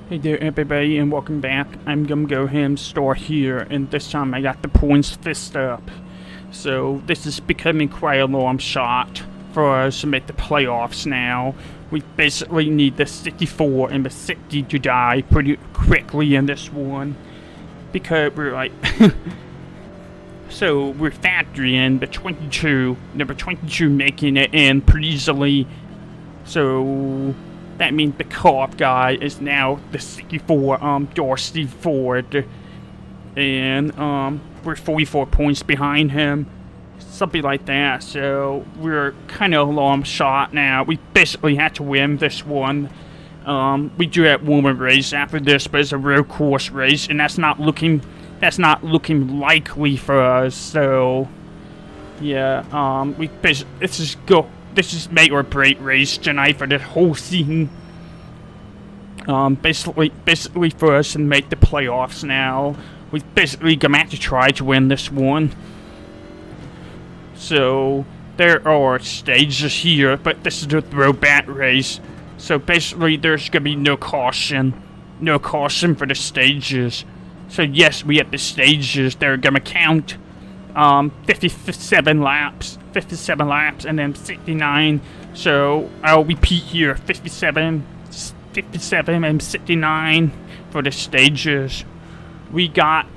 Hey there everybody and welcome back. I'm gonna go ahead and start here, and this time I got the points fist up. So this is becoming quite a long shot for us to make the playoffs now. We basically need the 64 and the 60 to die pretty quickly in this one. Because we're like so we're factoring the 22, number 22 making it in pretty easily. So that means the co-op guy is now the 64, Darcy Ford. And, we're 44 points behind him. Something like that, so we're kind of a long shot now. We basically had to win this one. We do have one more race after this, but it's a road course race, and that's not looking likely for us, so yeah, we basically, this is make or break race tonight for the whole season. Basically for us to make the playoffs now. We basically gonna have to try to win this one. So there are stages here, but this is a throwback race. So basically there's gonna be no caution for the stages. So yes, we have the stages. They're gonna count 57 laps, and then 69. So I'll repeat here: 57 and 69 for the stages. We got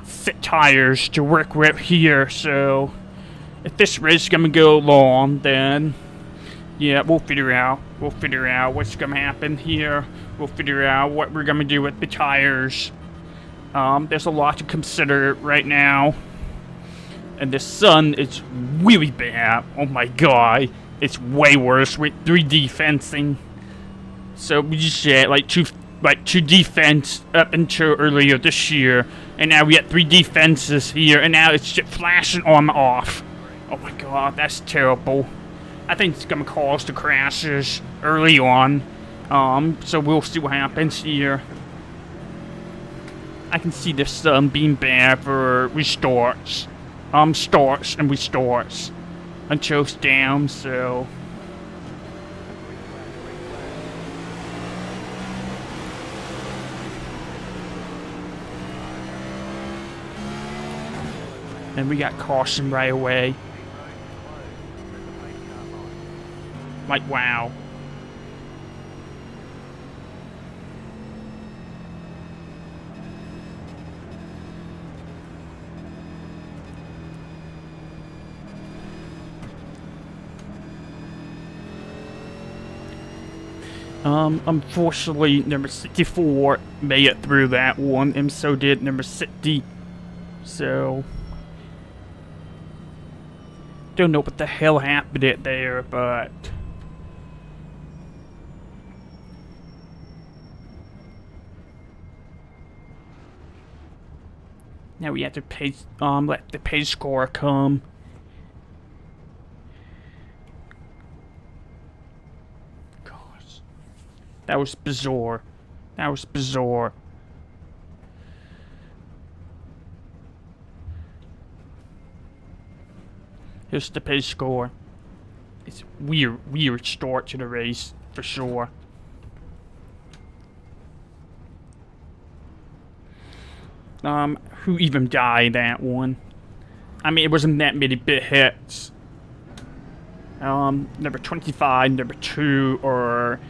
6 tires to work with here. So if this race is gonna go long, then yeah, we'll figure out what's gonna happen here. We'll figure out what we're gonna do with the tires. There's a lot to consider right now. And the sun is really bad. Oh my god. It's way worse with 3D fencing. So we just had like two defense up until earlier this year. And now we have 3D fences here. And now it's just flashing on and off. Oh my god, that's terrible. I think it's gonna cause the crashes early on. So we'll see what happens here. I can see the sun being bad for restarts. Starts and restarts until it's down, so and we got caution right away. Like, wow. Unfortunately, number 64 made it through that one, and so did number 60. So, don't know what the hell happened there, but now we have to let the pace score come. That was bizarre. Here's the pace score. It's weird start to the race, for sure. Who even died that one? I mean, it wasn't that many big hits. Number 25, number 2, or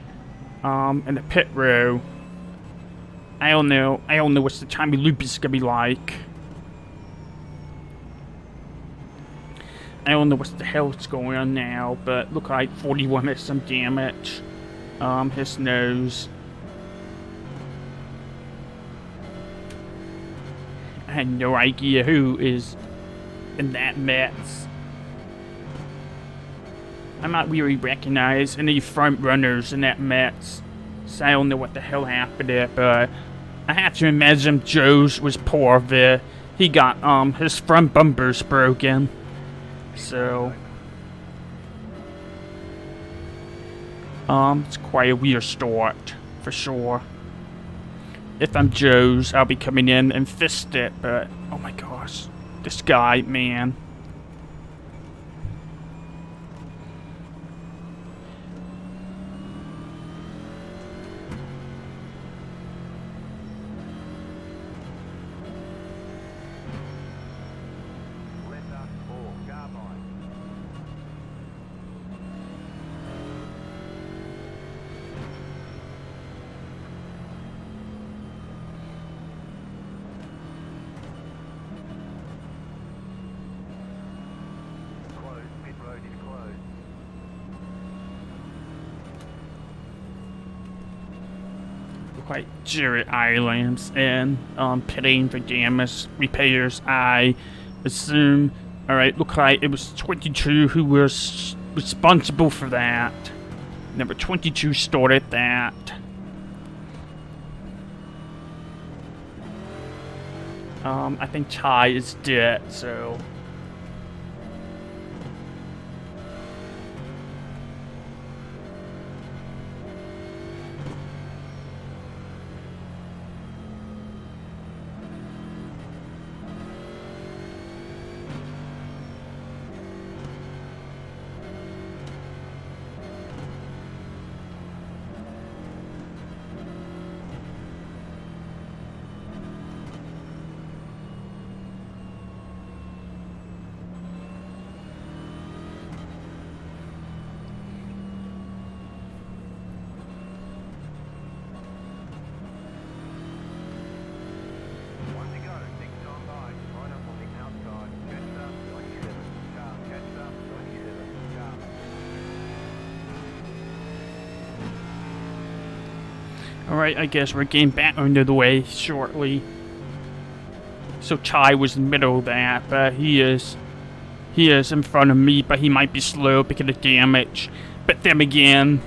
in the pit row. I don't know what the timing loop is gonna be like. I don't know what the hell is going on now, but look like 41 has some damage. His nose. I had no idea who is in that mess. I might really recognize any front runners in that mess. So I don't know what the hell happened there, but I have to imagine Joe's was poor of it. He got his front bumpers broken. So it's quite a weird start for sure. If I'm Joe's, I'll be coming in and fist it, but oh my gosh, this guy, man. quite Jared Islands and pitting for damage repairs, I assume. Alright, look like it was 22 who was responsible for that. Number 22 started that. I think Ty is dead, so... Alright, I guess we're getting back under the way shortly. So Chai was in the middle of that, but he is in front of me, but he might be slow because of damage. But then again,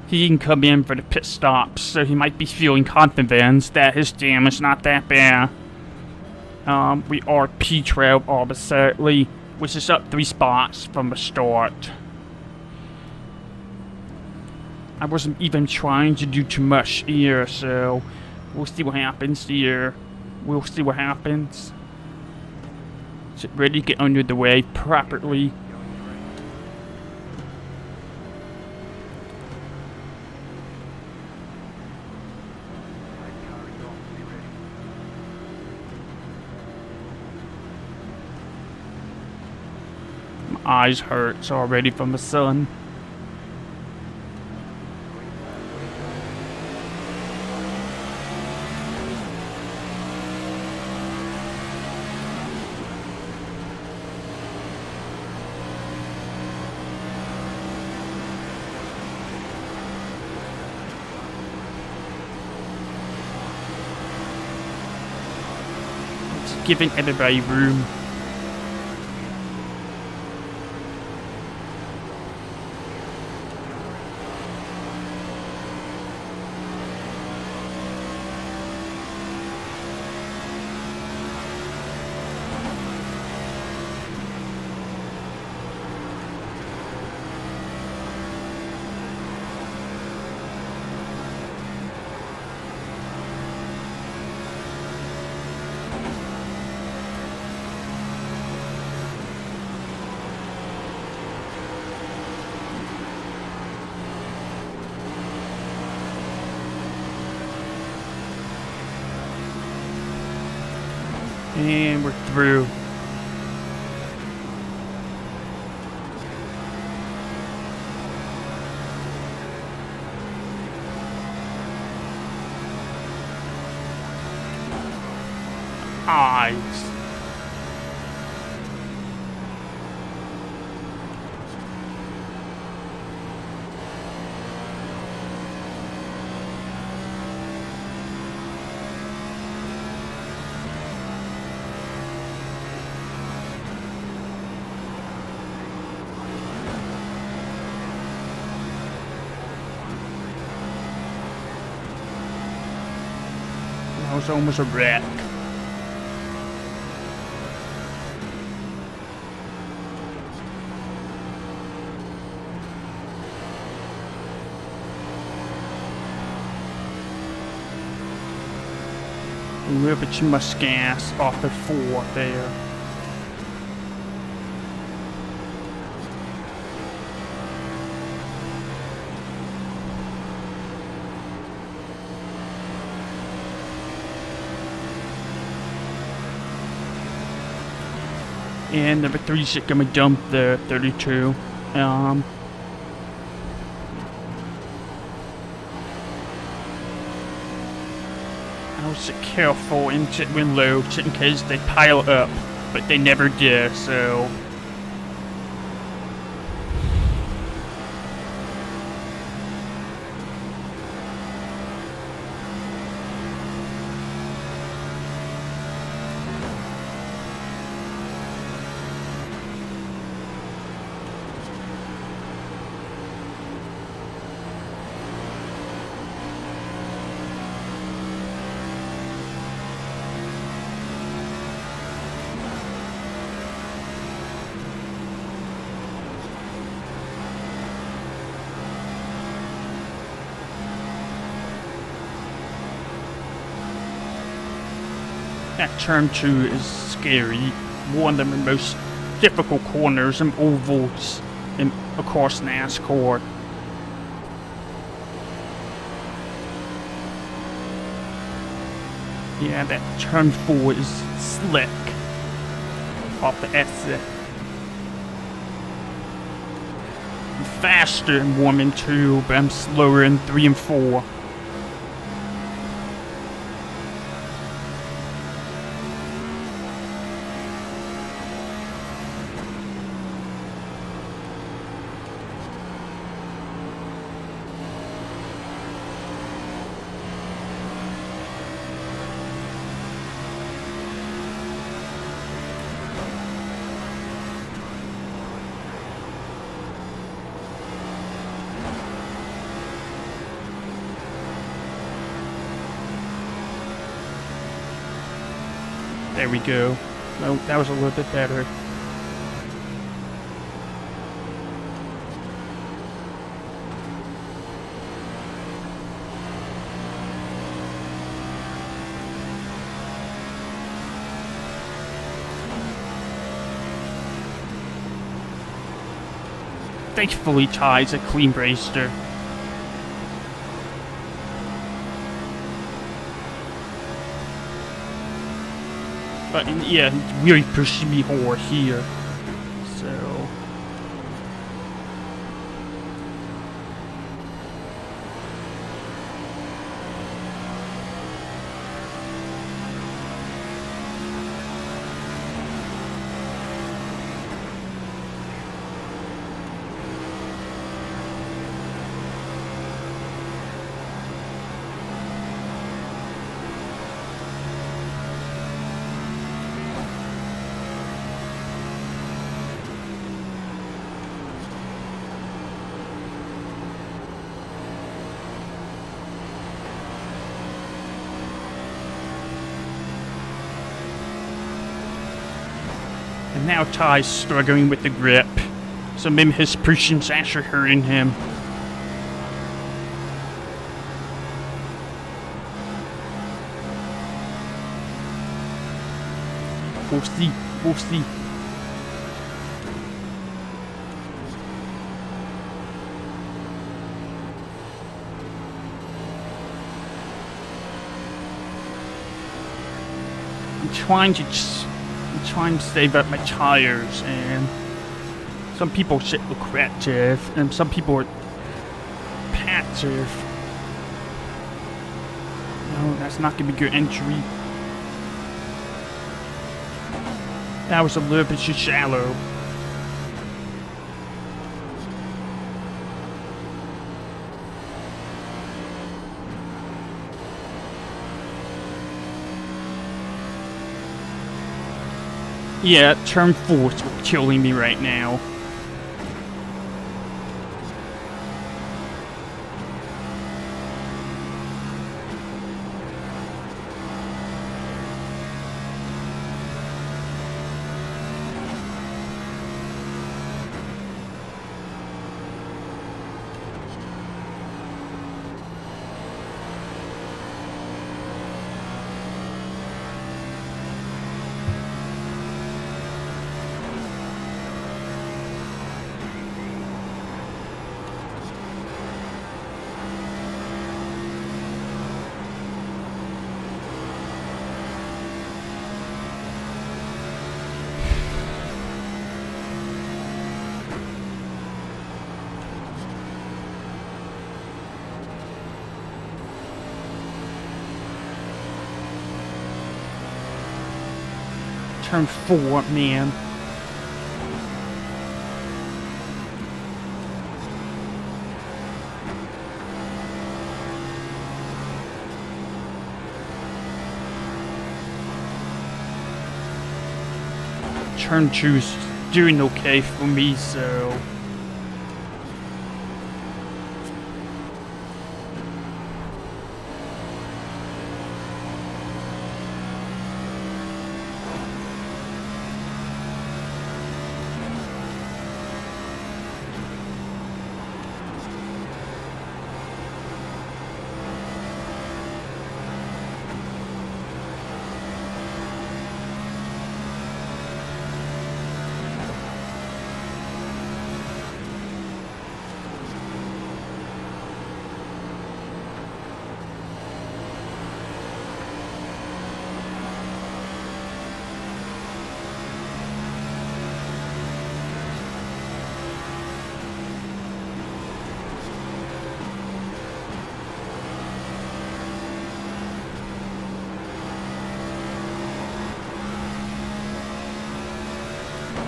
he can come in for the pit stops, so he might be feeling confidence that his damage not that bad. We are P12 obviously, which is up 3 spots from the start. I wasn't even trying to do too much here, so we'll see what happens here. We'll see what happens. Is it ready to get under the way properly? My eyes hurt already from the sun. Giving everybody room. And we're through. Eyes. That was almost a wreck. A little bit too much gas off the 4 there. And number 3 is gonna dump the 32. I was careful into when low, just in case they pile up, but they never did, so. That turn 2 is scary. One of the most difficult corners and ovals across NASCAR. Yeah, that turn 4 is slick off the exit. I'm faster in 1 and 2, but I'm slower in 3 and 4. There we go. No, that was a little bit better. Thankfully, Ty's a clean racer. But yeah, he really pushed me hard here. So and now Ty's struggling with the grip. So maybe his pushing's actually hurting him. We'll see. We'll see. I'm trying to save up my tires, and some people sit lucrative, and some people are passive. No, that's not gonna be good entry. That was a little bit too shallow. Yeah, turn 4 is killing me right now. Turn 4, man. Turn 2's doing okay for me, so...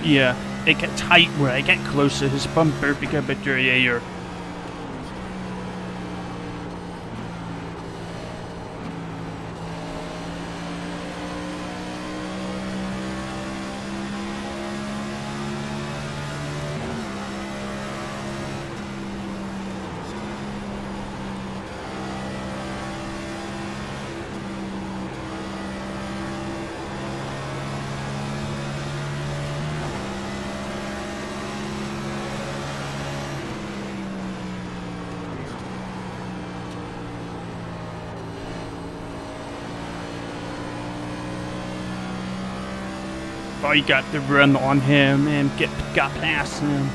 Yeah, it got tight where I get close to his bumper because of the air. I got the run on him and got past him.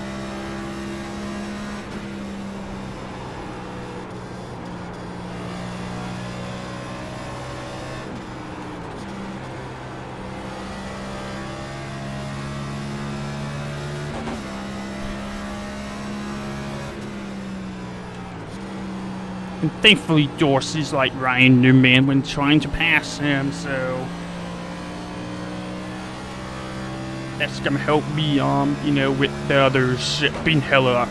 And thankfully Dorsey's like Ryan Newman when trying to pass him, so that's gonna help me, you know, with the others being held up.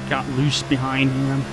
Got loose behind him.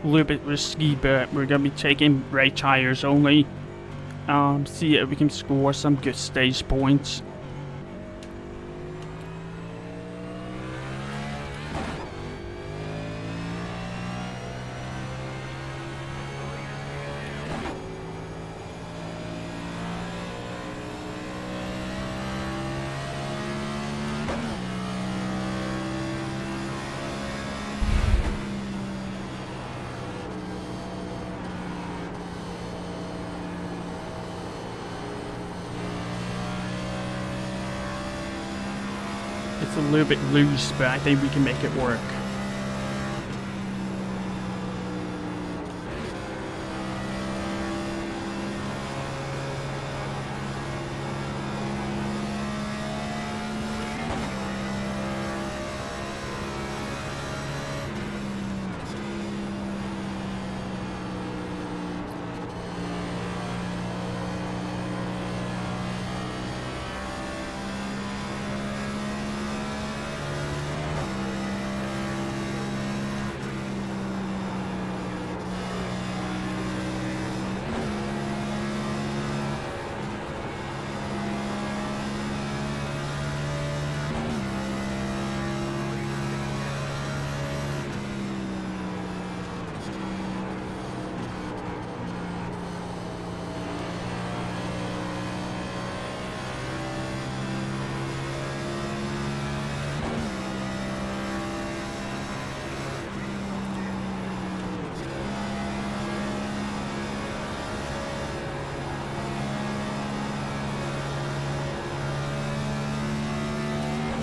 little bit risky, but we're gonna be taking right tires only. See if we can score some good stage points. It's a little bit loose, but I think we can make it work.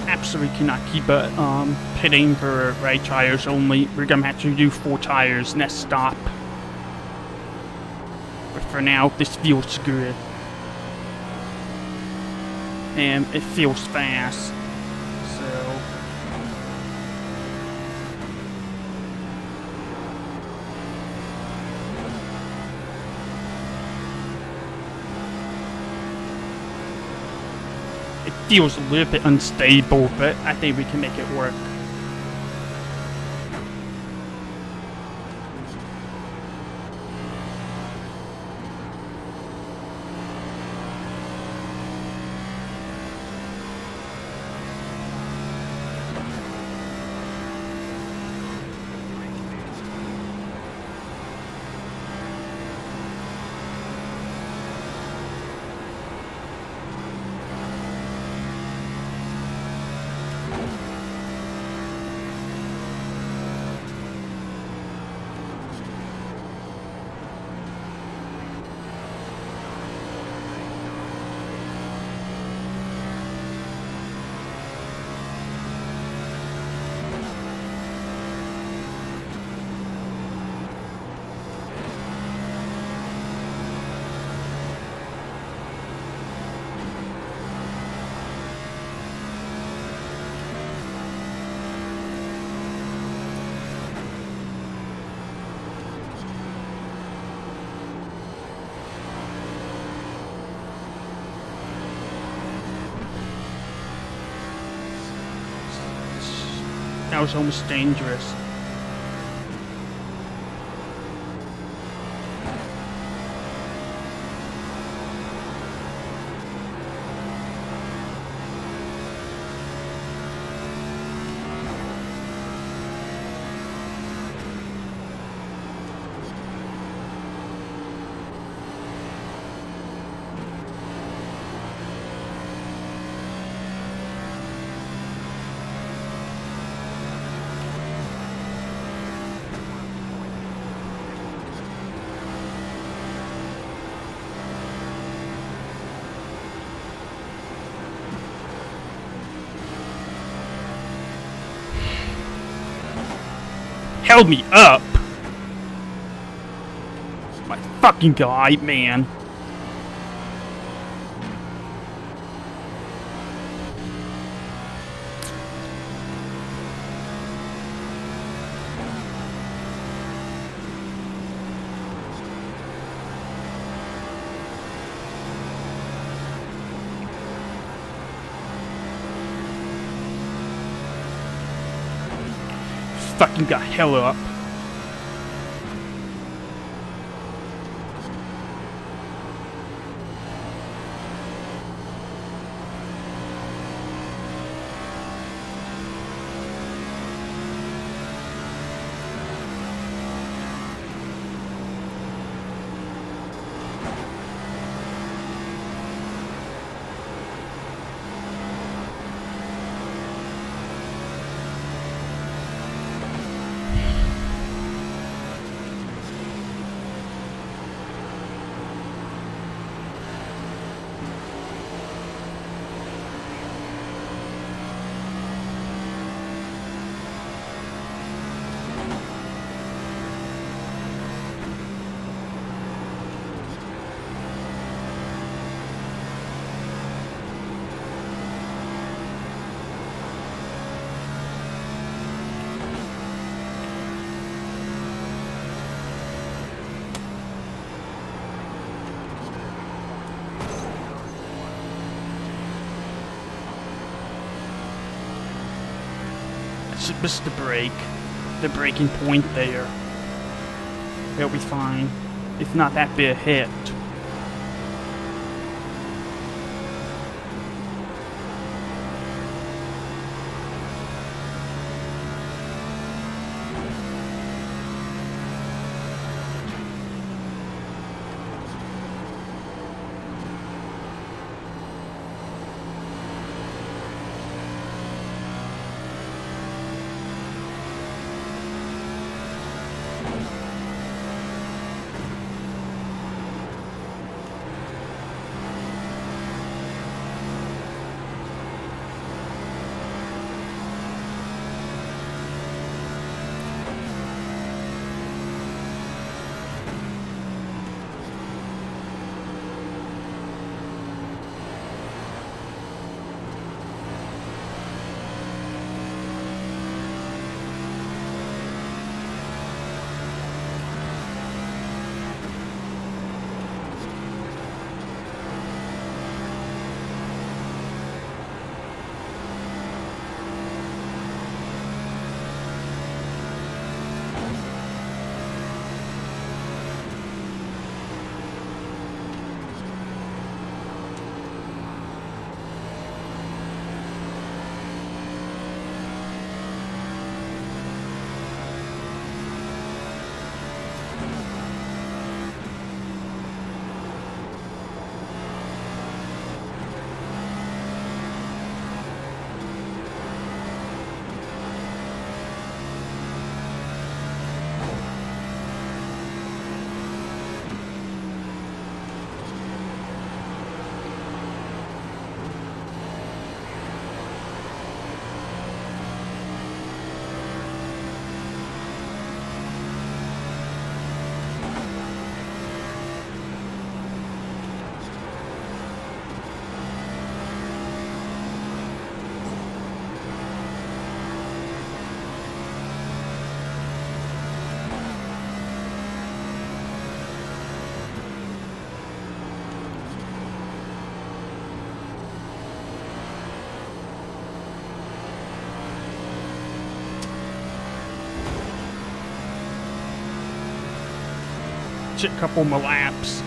Absolutely cannot keep pitting for right tires only. We're gonna have to do 4 tires next stop. But for now, this feels good. And it feels fast. So it feels a little bit unstable, but I think we can make it work. That was almost dangerous. Held me up. My fucking god, man. Fucking got held up. Just missed the break. The breaking point there. It'll be fine. It's not that big a hit. A couple more laps.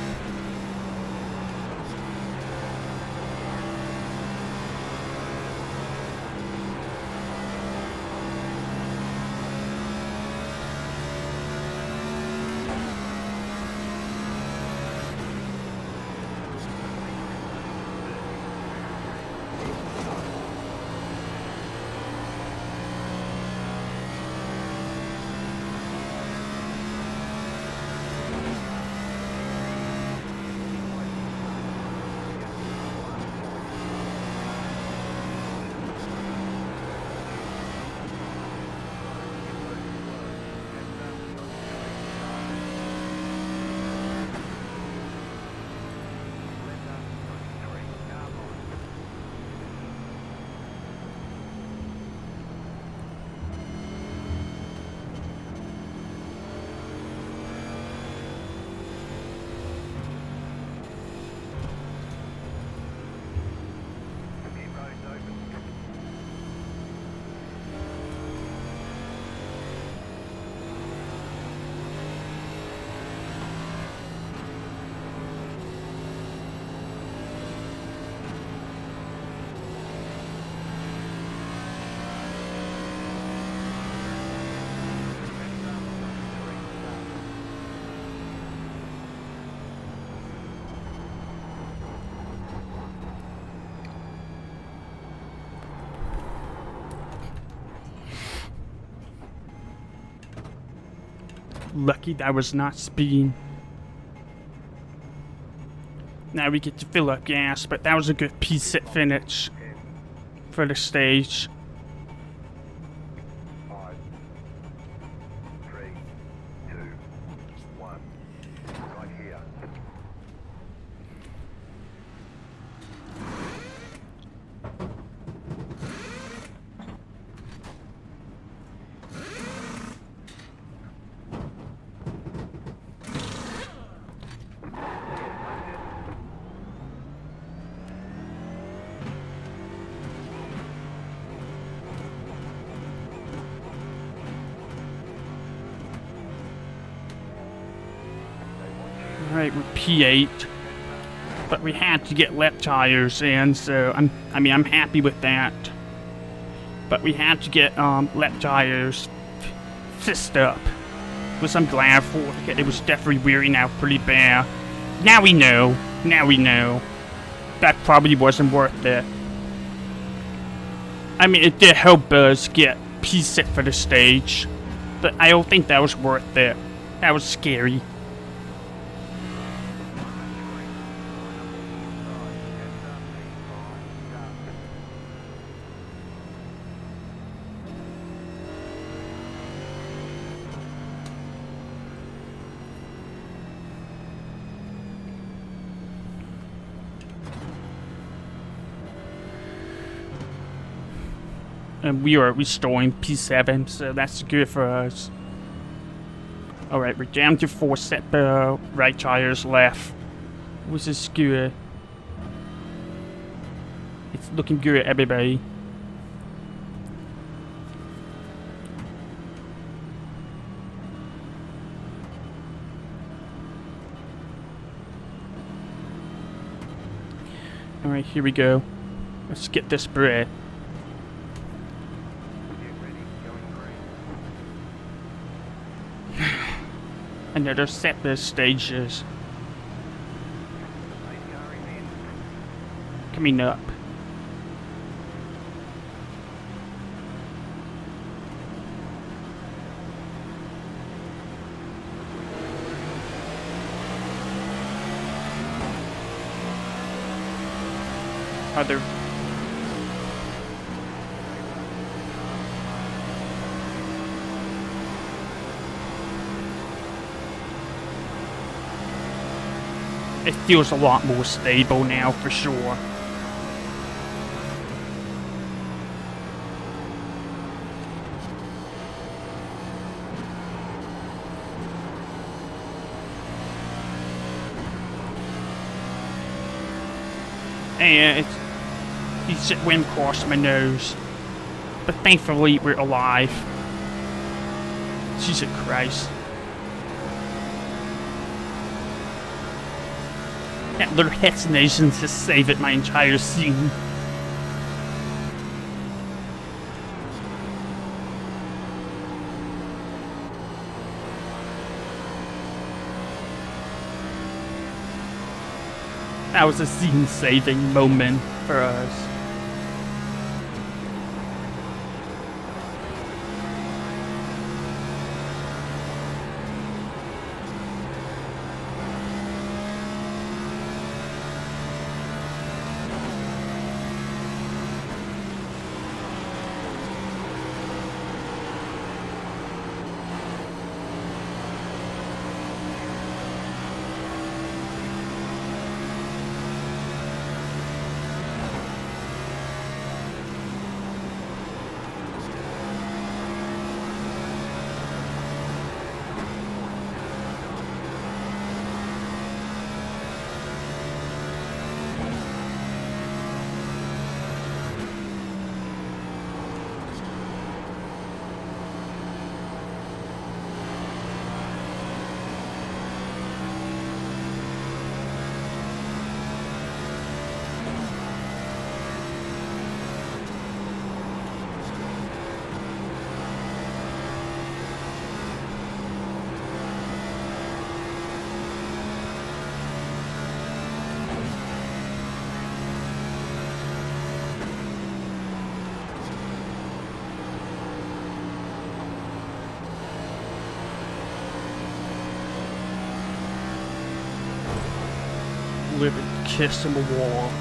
Lucky that was not speed. Now we get to fill up gas, but that was a good piece at finish for the stage. 5, 3, 2, 1. Right here. Alright, we're P8. But we had to get lap tires in, so I'm happy with that. But we had to get lap tires fixed up, which I'm glad for. It was definitely wearing out pretty bad. Now we know. Now we know. That probably wasn't worth it. I mean, it did help us get P6 for the stage, but I don't think that was worth it. That was scary. And we are restoring P7, so that's good for us. Alright, we're down to 4 set right tires left, which is good. It's looking good, everybody. Alright, here we go. Let's get this bread. Another set of stages coming up. Other it feels a lot more stable now, for sure. And he just went across my nose. But thankfully, we're alive. Jesus Christ. That little hallucination just saved my entire scene. That was a scene-saving moment for us. Living kiss in the wall.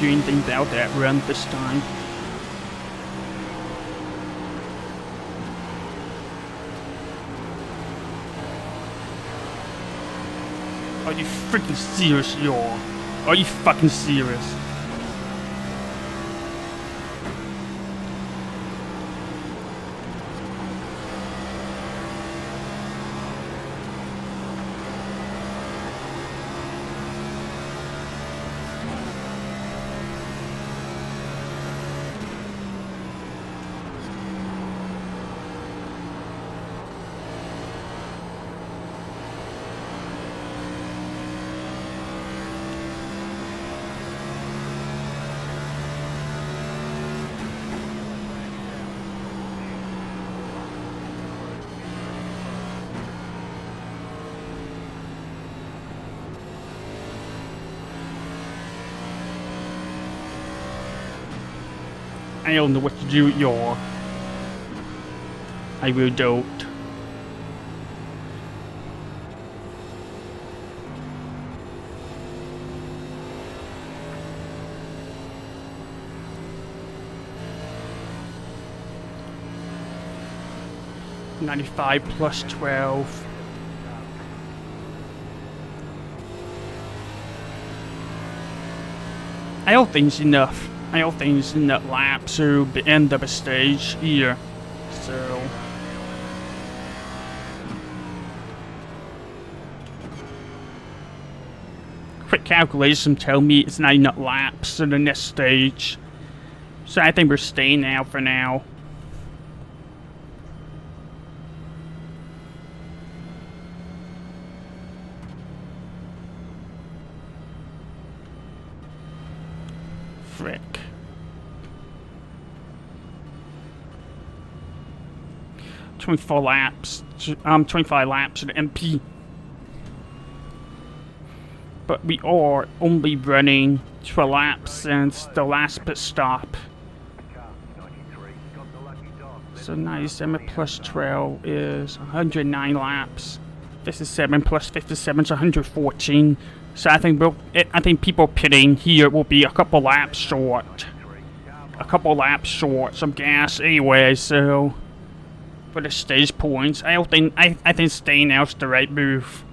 do anything about that run this time. Are you freaking serious, y'all? Are you fucking serious? I don't know what to do, y'all. I really don't. $95 plus 12. I don't think it's enough. I don't think it's enough laps to the end of a stage here. So quick calculation tell me it's not enough laps to the next stage. So I think we're staying out for now. Frick. 24 laps, 25 laps at MP. But we are only running 12 laps since the last pit stop. So 97 plus 12 is 109 laps. 57 plus 57 is 114. So I think people pitting here will be a couple laps short. A couple laps short, some gas anyway, so for the stage points, I think staying out's the right move.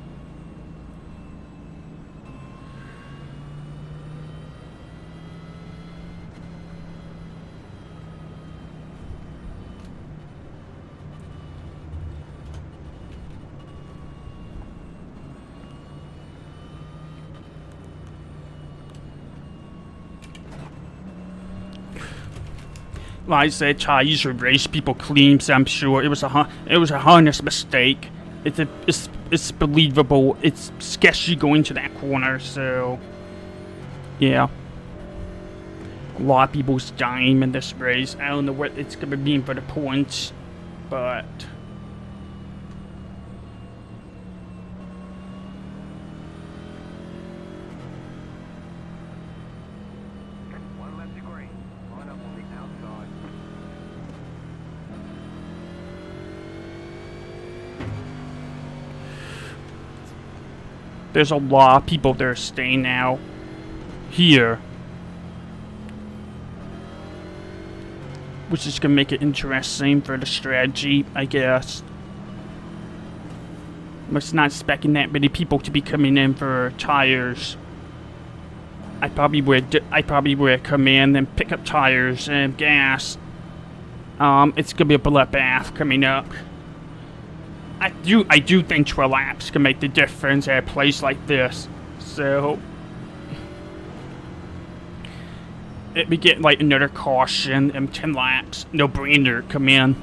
Like I said, tires to race people clean, so I'm sure it was a harness mistake. It's believable. It's sketchy going to that corner, so yeah. A lot of people's dying in this race. I don't know what it's gonna mean for the points, but there's a lot of people that are staying now here, which is gonna make it interesting for the strategy, I guess. I was not expecting that many people to be coming in for tires. I probably would come in and pick up tires and gas. It's gonna be a bloodbath coming up. I do think 12 laps can make the difference at a place like this. So if we get like another caution and 10 laps, no brainer come in.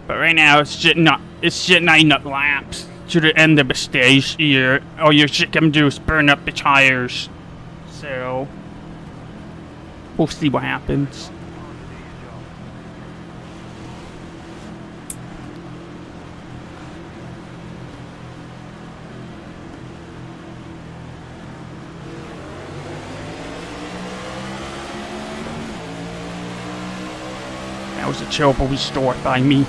But right now it's just not enough laps to the end of the stage here. All you're just gonna do is burn up the tires. So we'll see what happens. That was a terrible restart by me.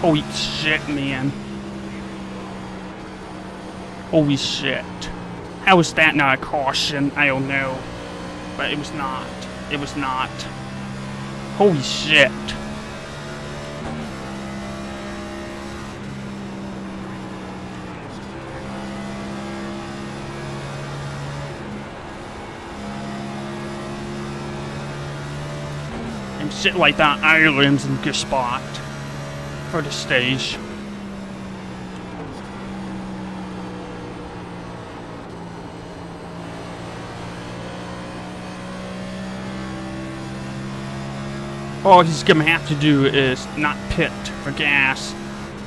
Holy shit, man. Holy shit. How is that not a caution? I don't know. But it was not. It was not. Holy shit. And shit like that, Ireland's in a good spot for the stage. All he's gonna have to do is not pit for gas.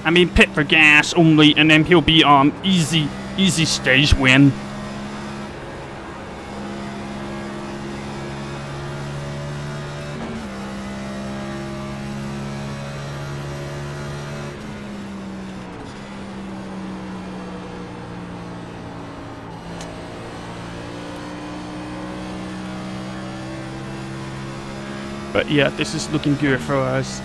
I mean pit for gas only, and then he'll be easy stage win. But yeah, this is looking good for us.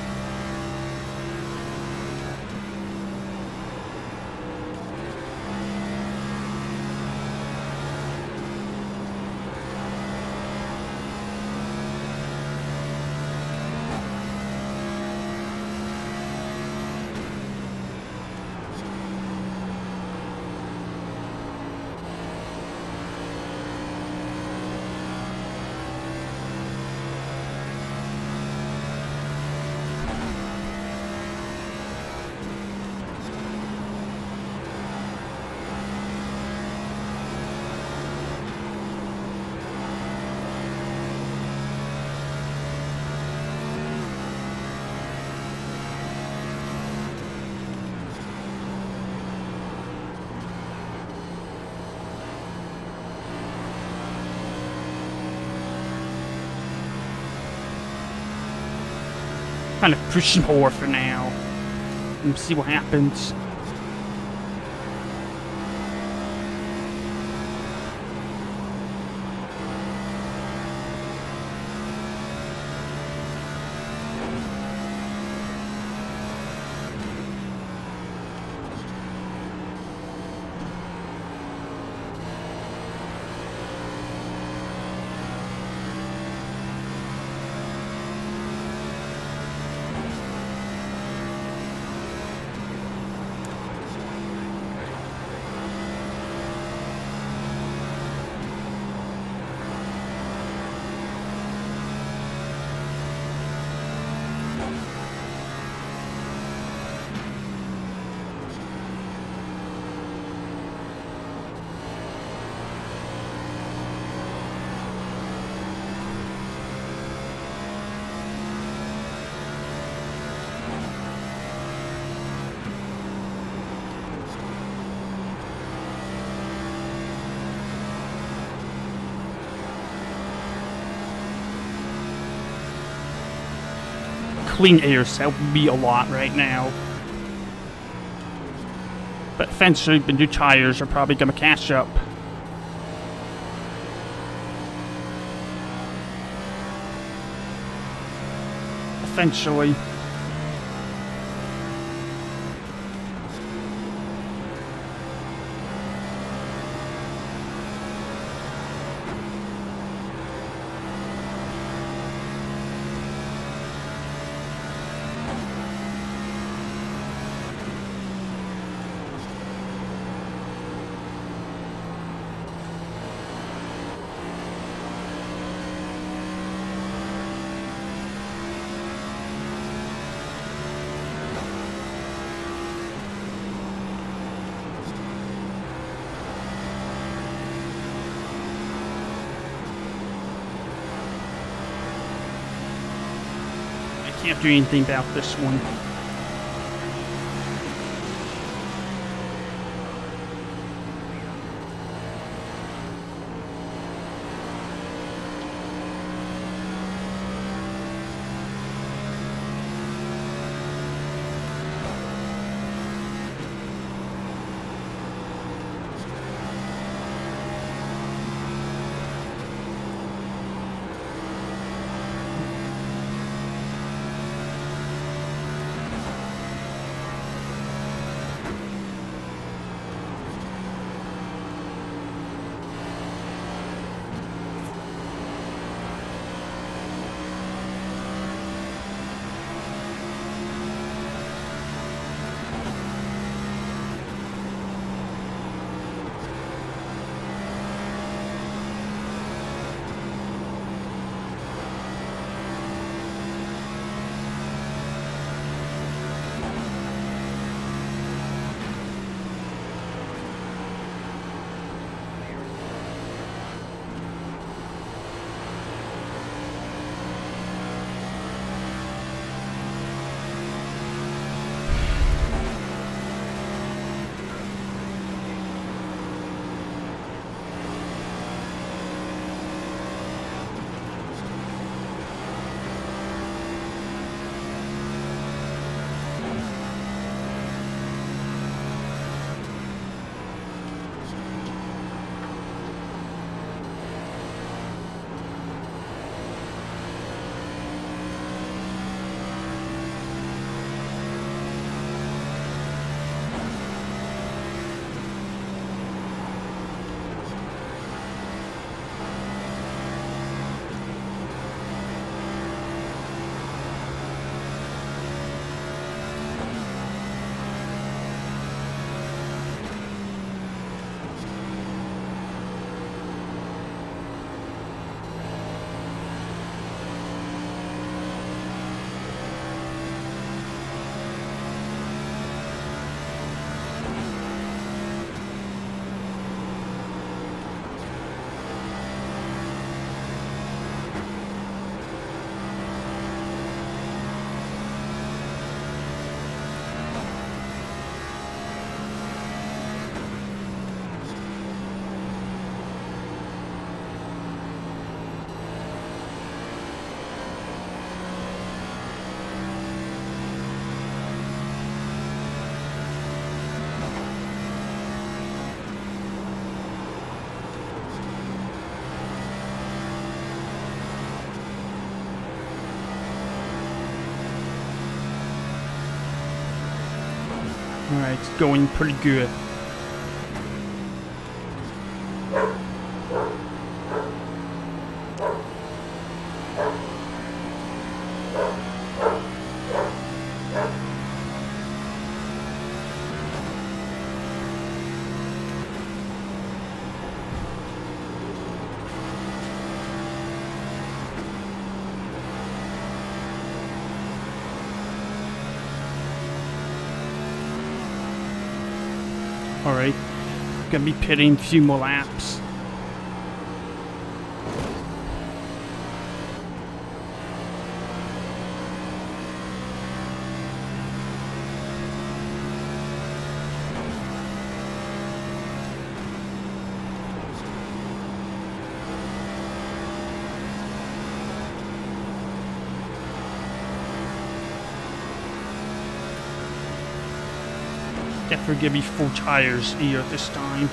Kind of pushing forward for now. And see what happens. Clean air's helping me a lot right now. But eventually the new tires are probably gonna catch up. Eventually. Can't do anything about this one. Alright, it's going pretty good. Alright, gonna be pitting a few more laps. Definitely give me full tires here this time.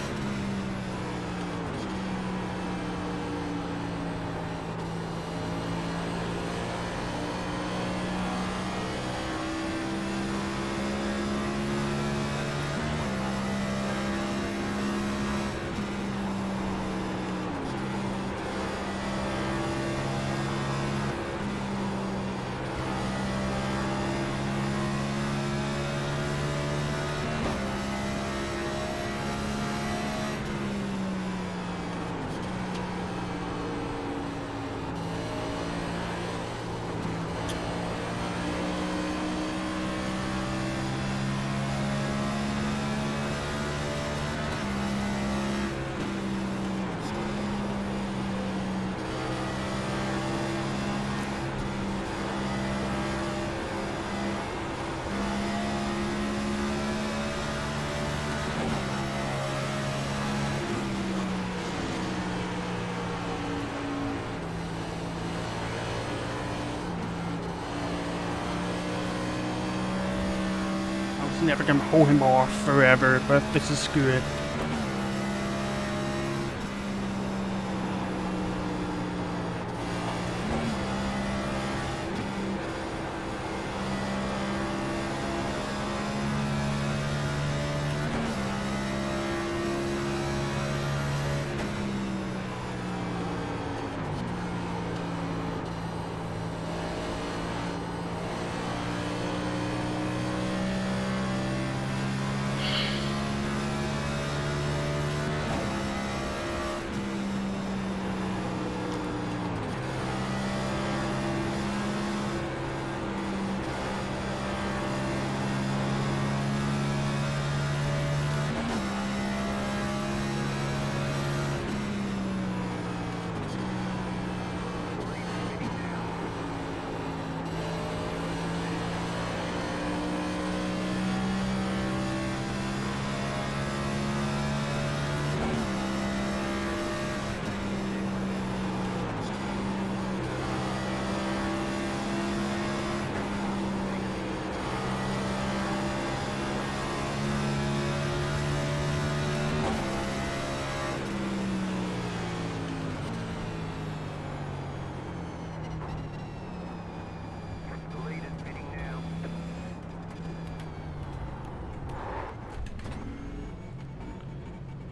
Never gonna hold him off forever, but this is good.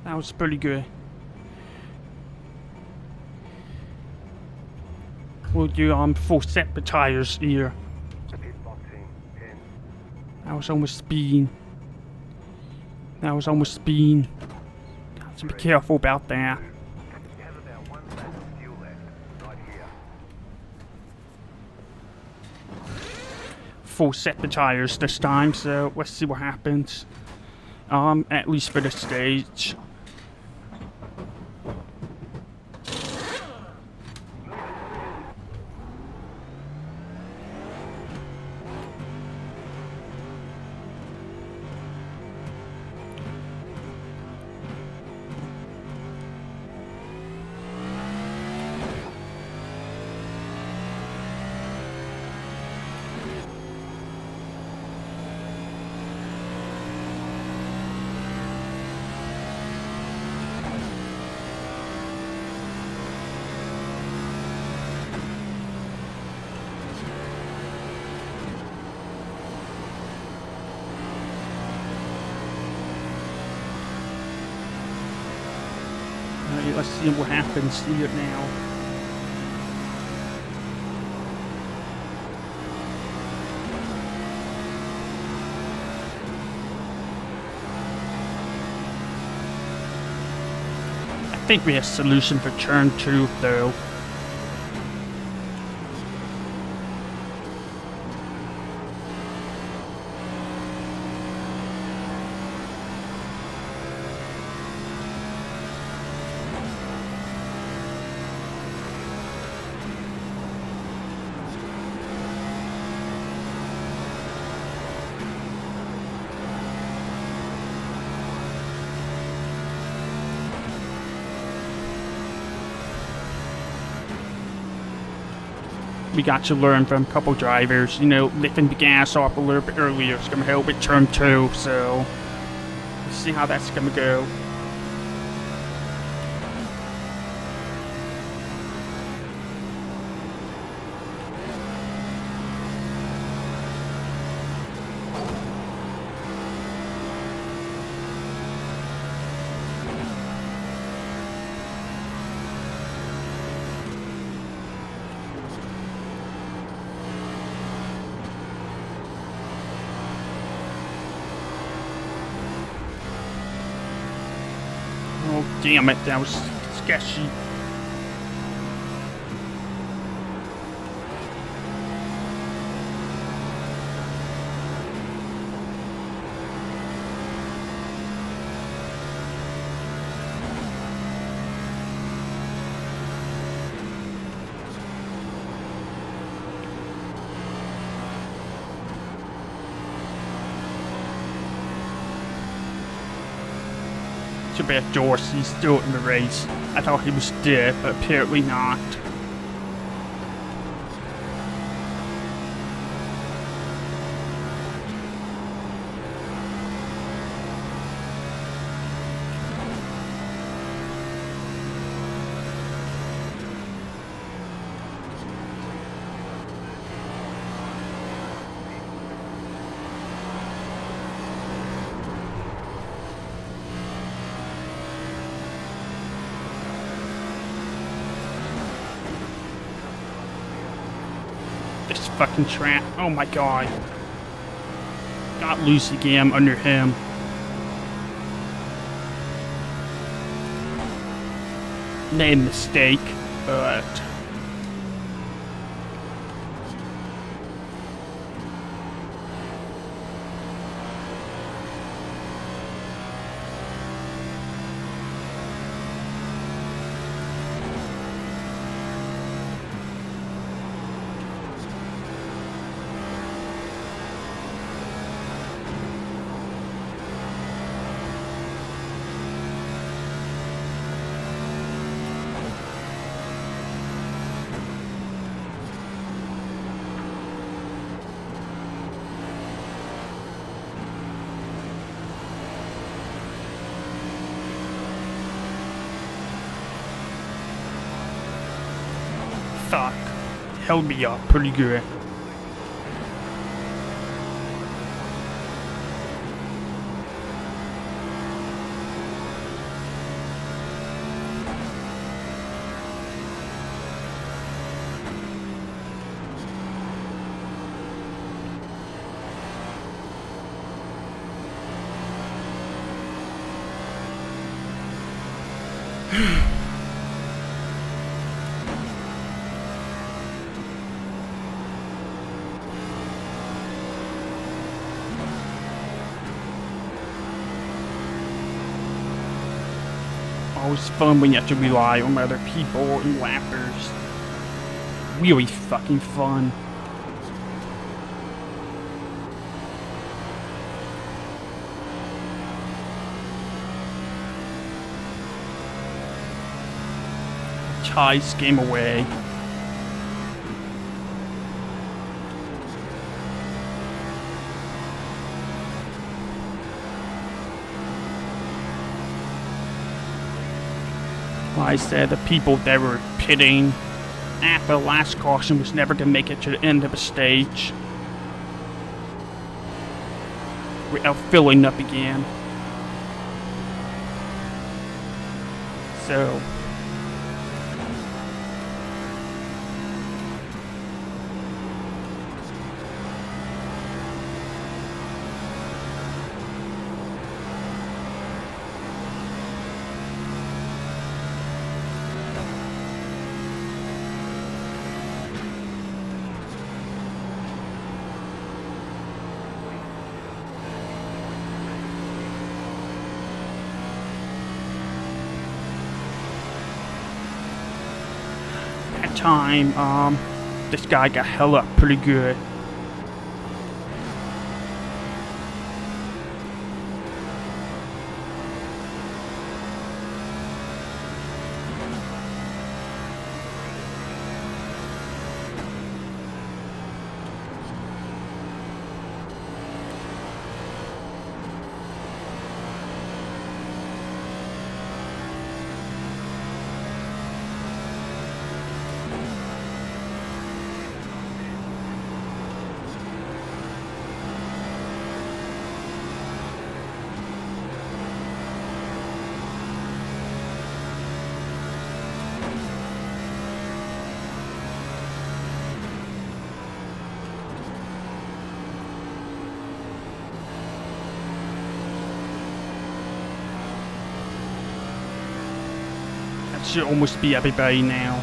That was pretty good. We'll do full set of tires here. That was almost speeding. That was almost speeding. Got to be careful about that. Full set of tires this time, so let's see what happens. At least for the stage. Alright, let's see what happens here now. I think we have a solution for turn 2 though. We got to learn from a couple drivers, you know, lifting the gas off a little bit earlier is going to help with turn 2, so let's see how that's going to go. Oh, damn it, that was sketchy. Too bad Dorsey's still in the race. I thought he was dead, but apparently not. This fucking trap. Oh my god. Got loose again under him. Made a mistake, but fuck. Held me up pretty good. Always fun when you have to rely on other people and lappers. Really fucking fun. Ties game away. I said the people that were pitting after the last caution was never going to make it to the end of a stage. We're out filling up again. So that time, this guy got held up pretty good. That should almost be everybody now.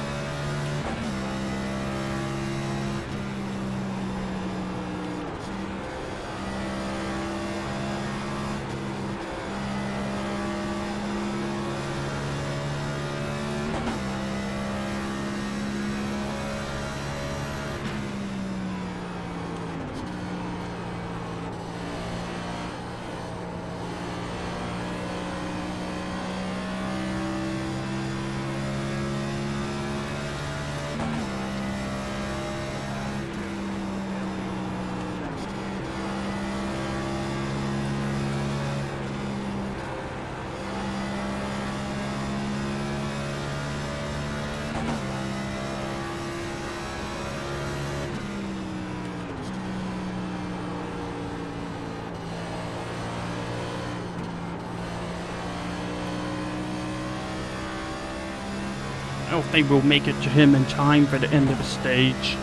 I don't think we'll make it to him in time for the end of the stage.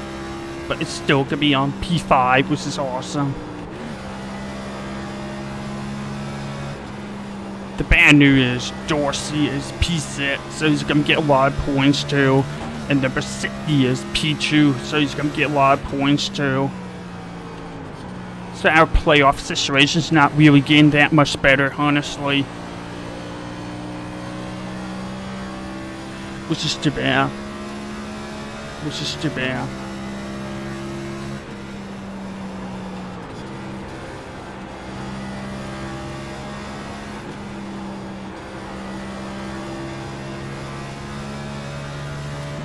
But it's still gonna be on P5, which is awesome. The bad news is Dorsey is P6, so he's gonna get a lot of points too. And number 60 is P2, so he's gonna get a lot of points too. So our playoff situation's not really getting that much better, honestly. Which is too bad. Which is too bad.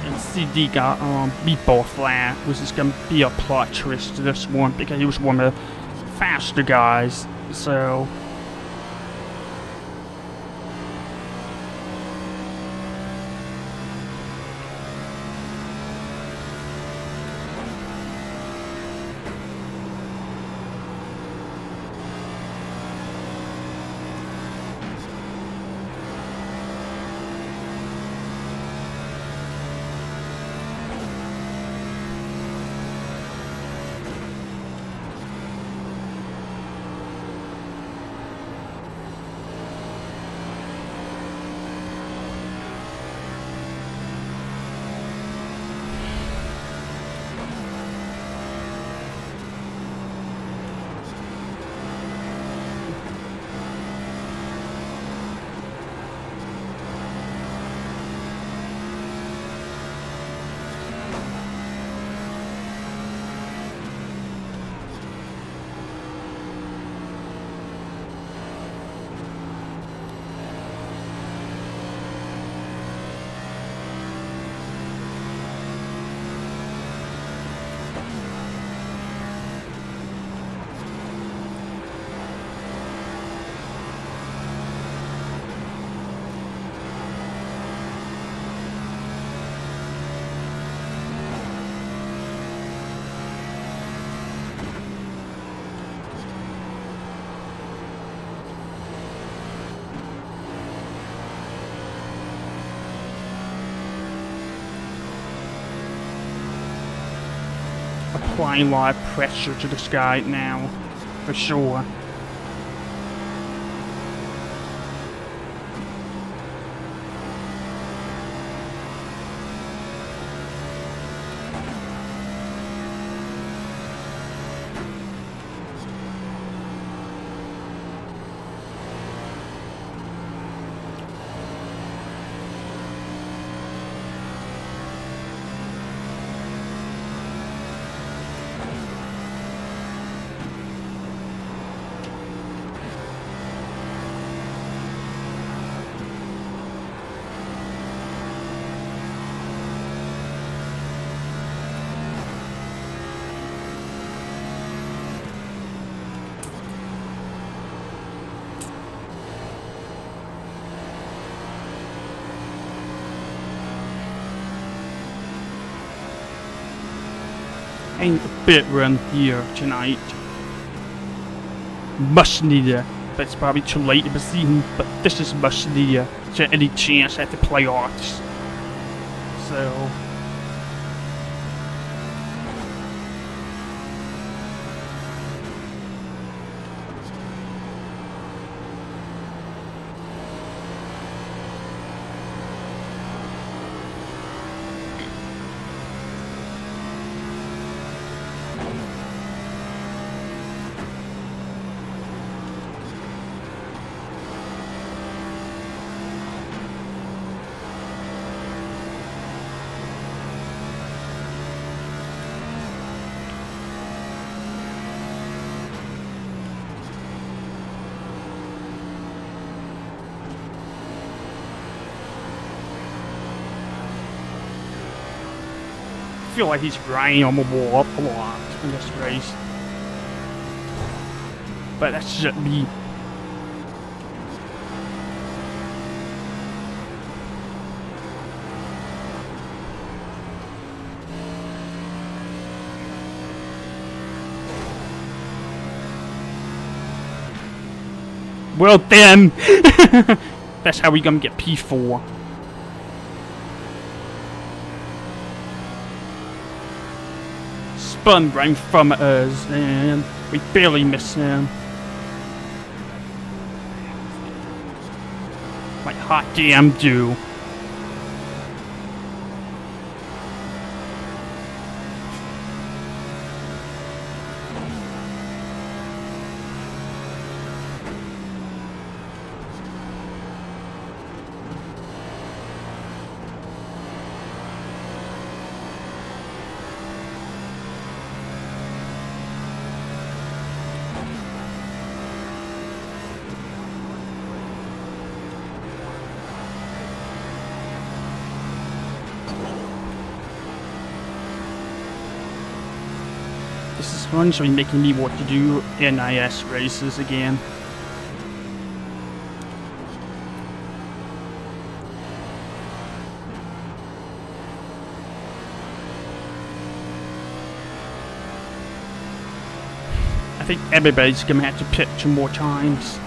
And CD got meatball flat, which is gonna be a plot twist to this one because he was one of the faster guys. So applying a lot of pressure to this guy now, for sure. paint a bit run here tonight. Much needed, but it's probably too late in the season. But this is much needed to any chance at the playoffs. So. I feel like he's riding on the wall up a lot in this race. But that's just me. Well then, that's how we gonna get P4. Spun right from us, and we barely missed him. Like hot damn do. This is eventually making me want to do NIS races again. I think everybody's gonna have to pit 2 more times.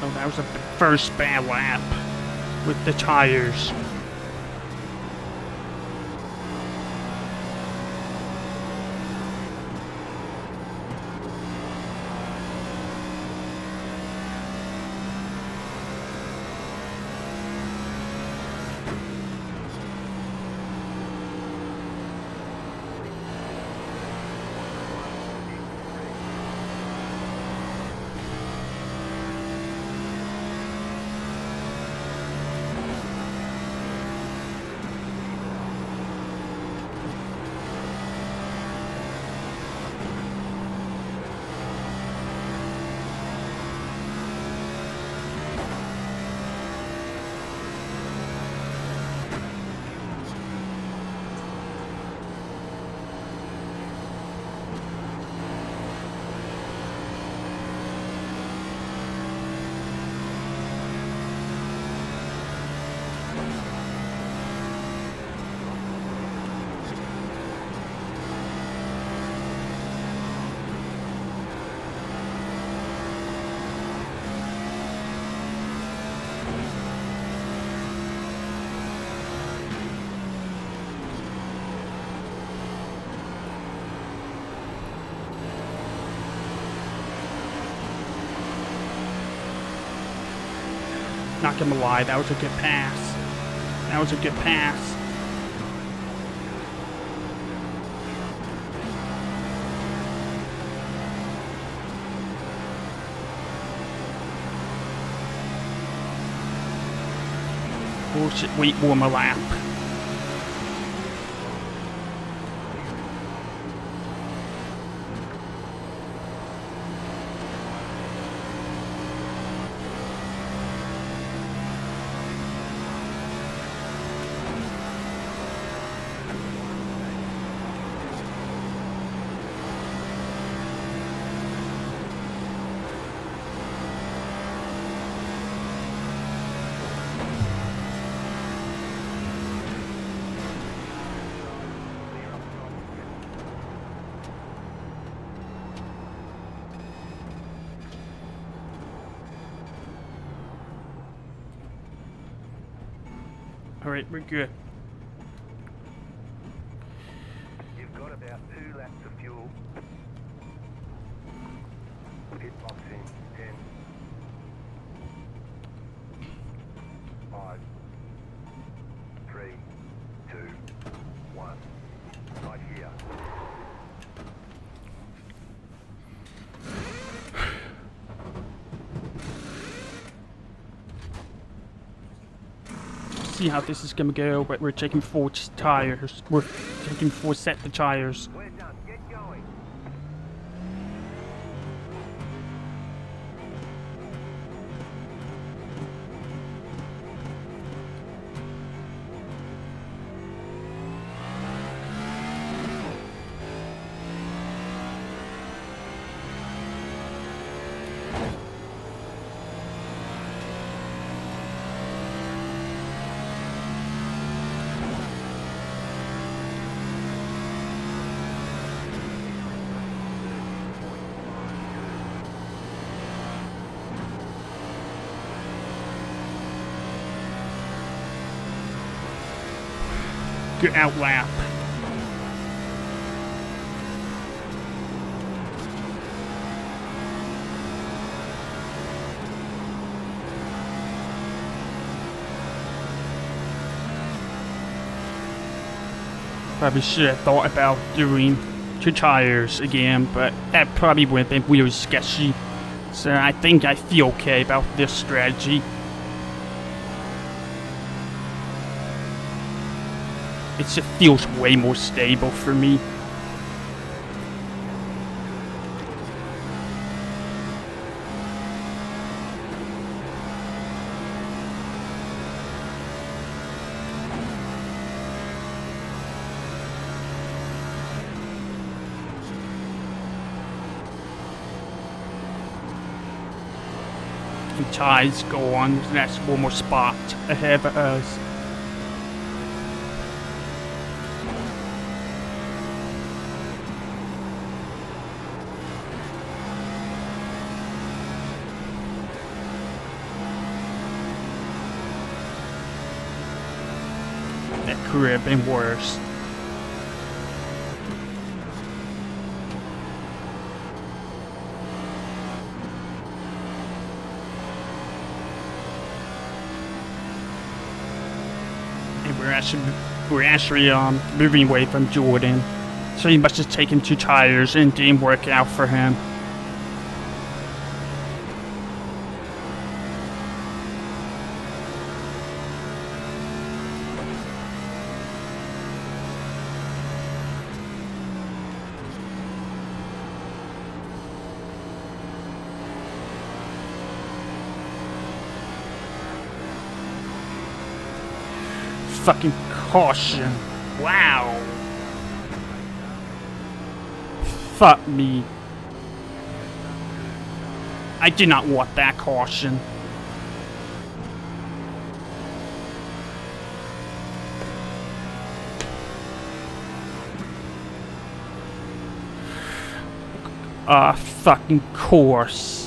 Oh, that was the first bad lap with the tires. Not gonna lie, that was a good pass. That was a good pass. Bullshit, wait, warm a lap. Alright, we're good. You've got about 2 laps of fuel. Pit box in 10, 5, 3, 2, 1. Right here. See how this is gonna go, but we're taking 4 tires. We're taking 4 sets of tires. We're done. Get going. Good out lap. Probably should have thought about doing 2 tires again, but that probably would have been really sketchy. So I think I feel okay about this strategy. It just feels way more stable for me. And ties go on, that's one more spot ahead of us. That could have been worse. And we're actually moving away from Jordan. So he must have taken 2 tires and it didn't work out for him. Fucking caution. Wow. Fuck me. I did not want that caution. Fucking course.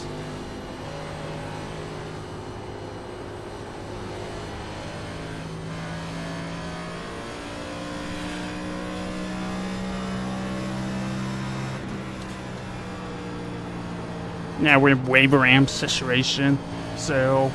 Now we're in waiver ramp situation, so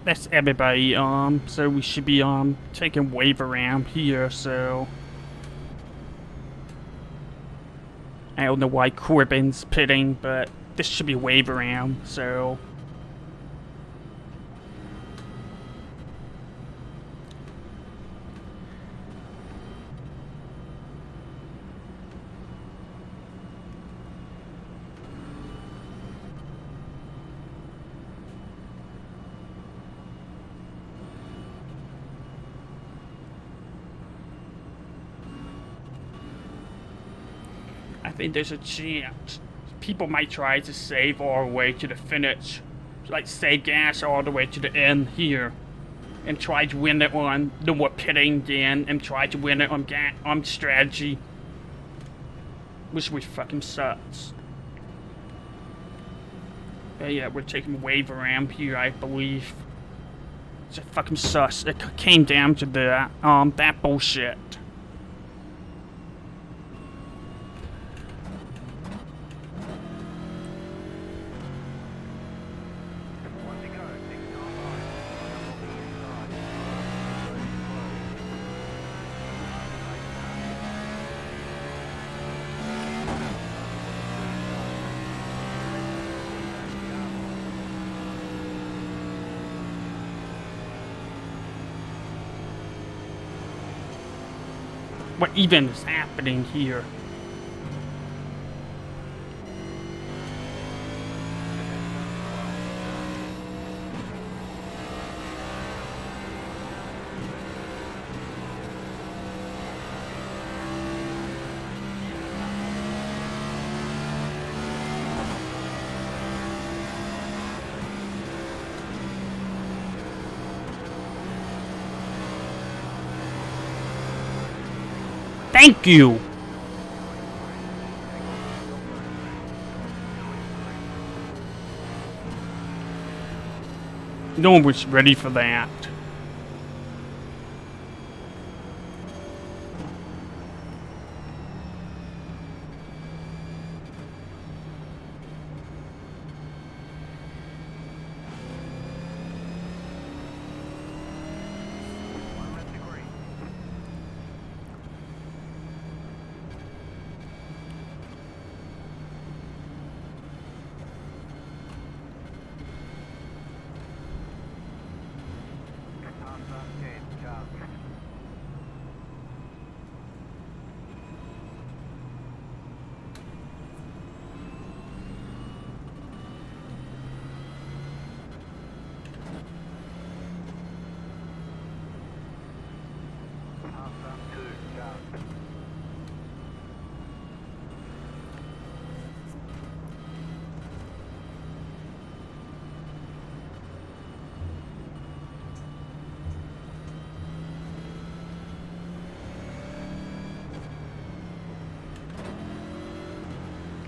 that's everybody. So we should be taking wave around here. So I don't know why Corbin's pitting, but this should be wave around. So I think there's a chance people might try to save all the way to the finish, like save gas all the way to the end here, and try to win it on the more pitting then, and try to win it on strategy, which fucking sucks. But yeah, we're taking wave around here, I believe. It's a fucking sus. It came down to the that bullshit. What even is happening here? Thank you! No one was ready for that.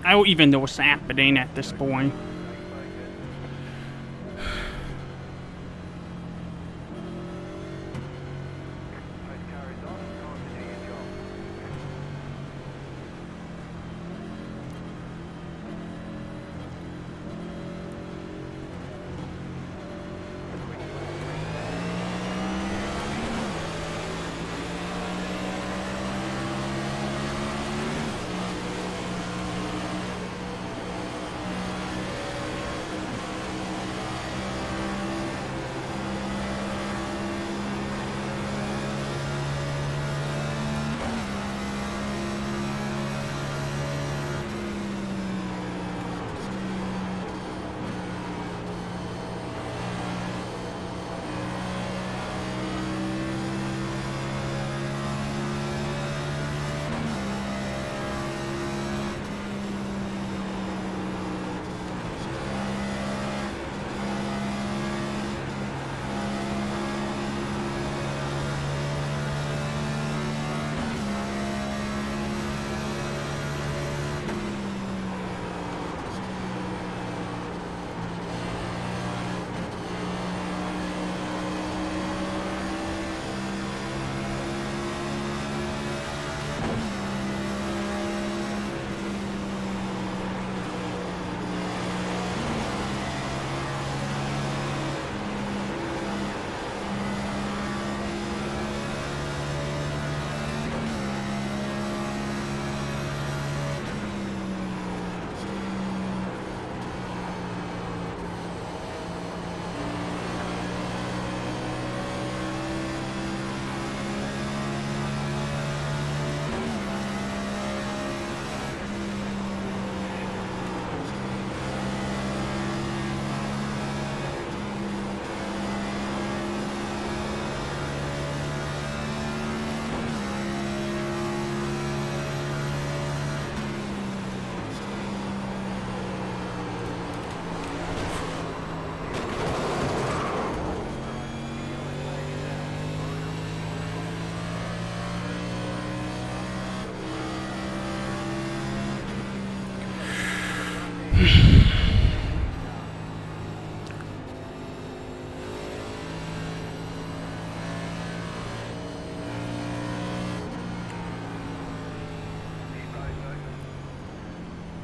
I don't even know what's happening at this point.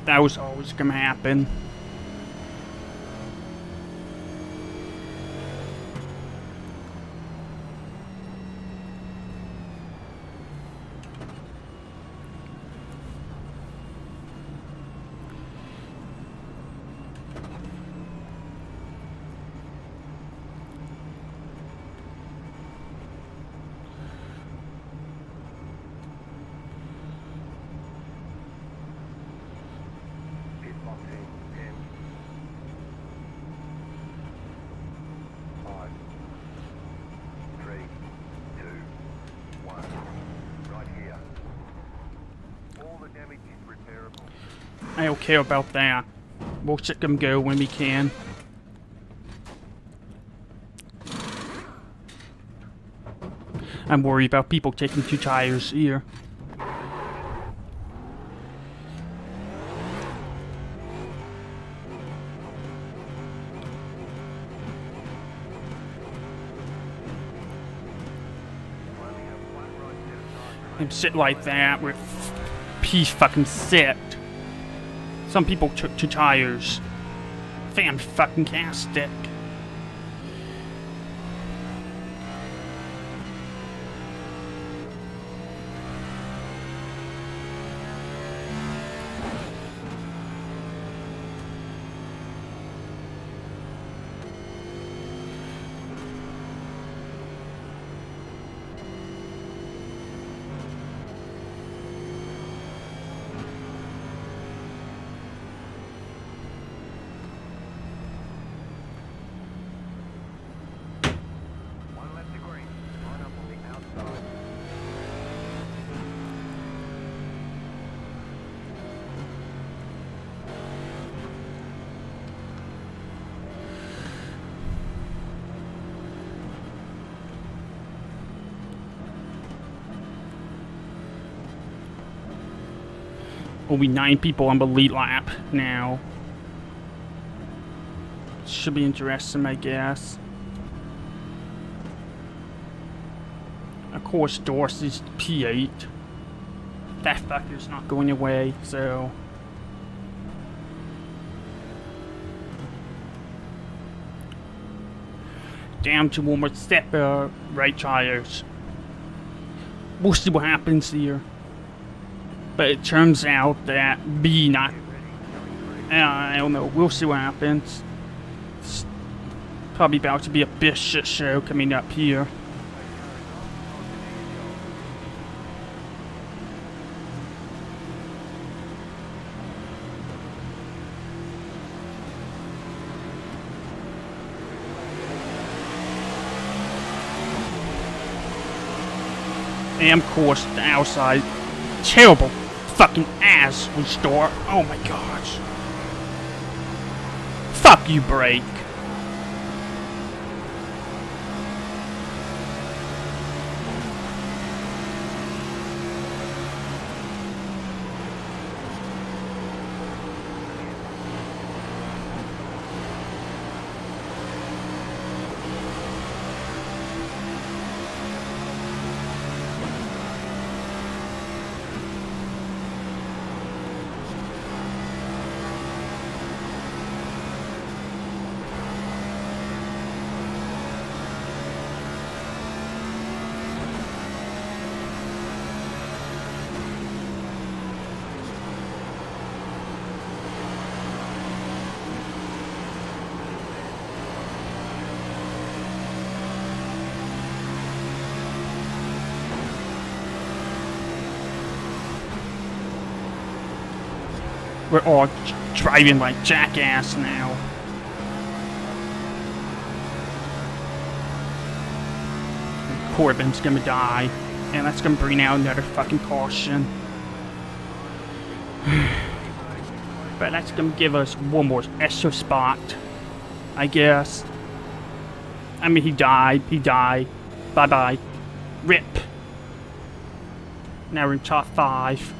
That was always gonna happen. Pit box in 10, 5, 3, 2, 1. Right here. All the damage is repairable. I don't care about that. We'll let them go when we can. I'm worried about people taking 2 tires here. And sit like that with piece fucking sit. Some people took 2 tires. Fan fucking castic. One left to green. Line up on the outside. Only 9 people on the lead lap now. Should be interesting, I guess. Of course, Dorsey's P8. That fucker's not going away, so... Down to one more step, right tires. We'll see what happens here. But it turns out that B not... I don't know, we'll see what happens. It's probably about to be a bit shit show coming up here. And of course, the outside, terrible fucking ass restore. Oh my gosh. Fuck you, brake. We're all driving like jackass now. Corbin's gonna die, and that's gonna bring out another fucking caution. But that's gonna give us one more extra spot, I guess. I mean, he died. Bye-bye. RIP. Now we're in top 5.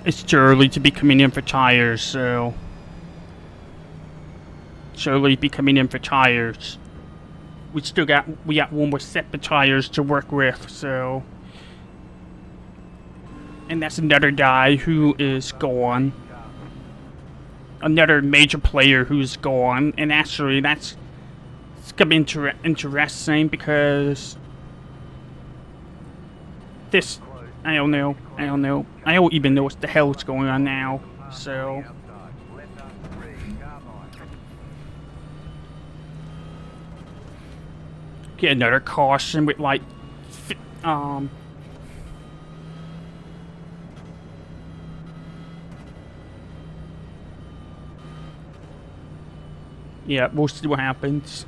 It's too early to be coming in for tires, so... It's early to be coming in for tires. We got one more set of tires to work with, so... And that's another guy who is gone. Another major player who's gone, and actually it's gonna be interesting because this, I don't know, I don't even know what the hell is going on now, so. Get another caution with like, yeah, we'll see what happens.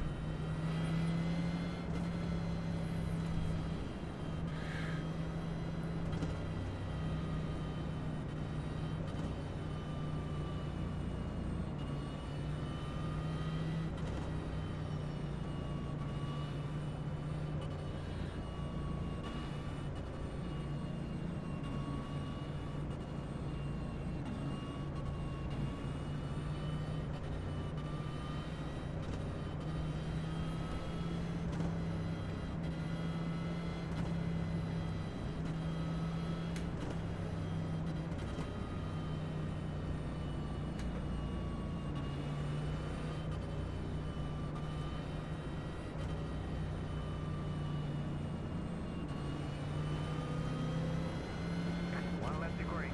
One left to green.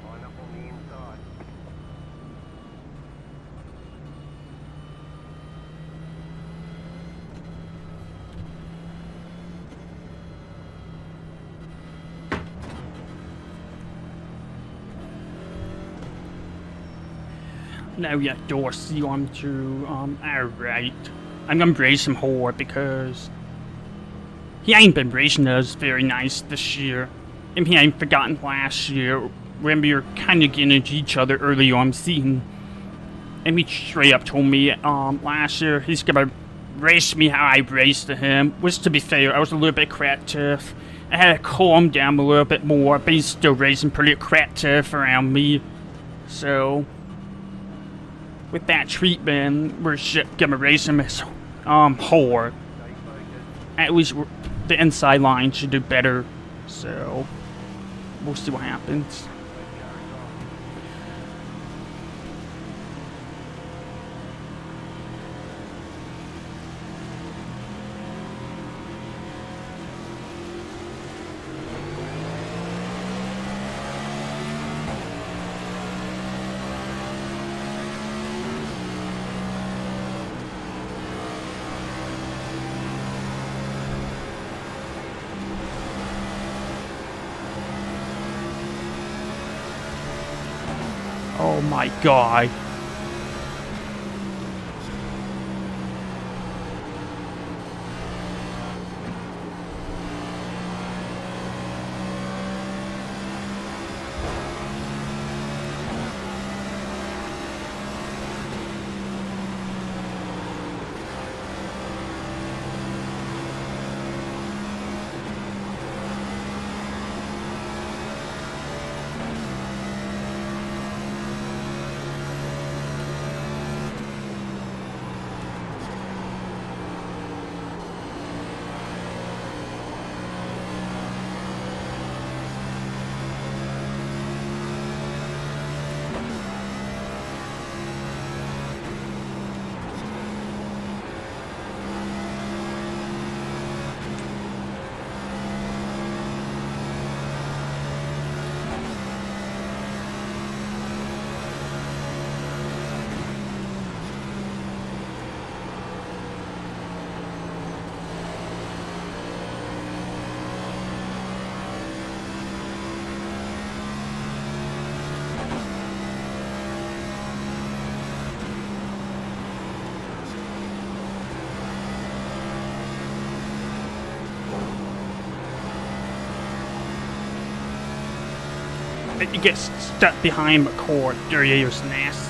Line up on the inside. Now we got Dorsey on to, alright. I'm gonna race him hard because he ain't been racing us very nice this year. And he ain't forgotten last year when we were kinda getting into each other early on season. And he straight up told me, last year he's gonna race me how I raced to him. Which, to be fair, I was a little bit creative. I had to calm down a little bit more, but he's still racing pretty creative around me. So, with that treatment, we're gonna race him as hard. At least the inside line should do better. So, we'll see what happens. Oh my god. It gets stuck behind McCord. There he is, nasty.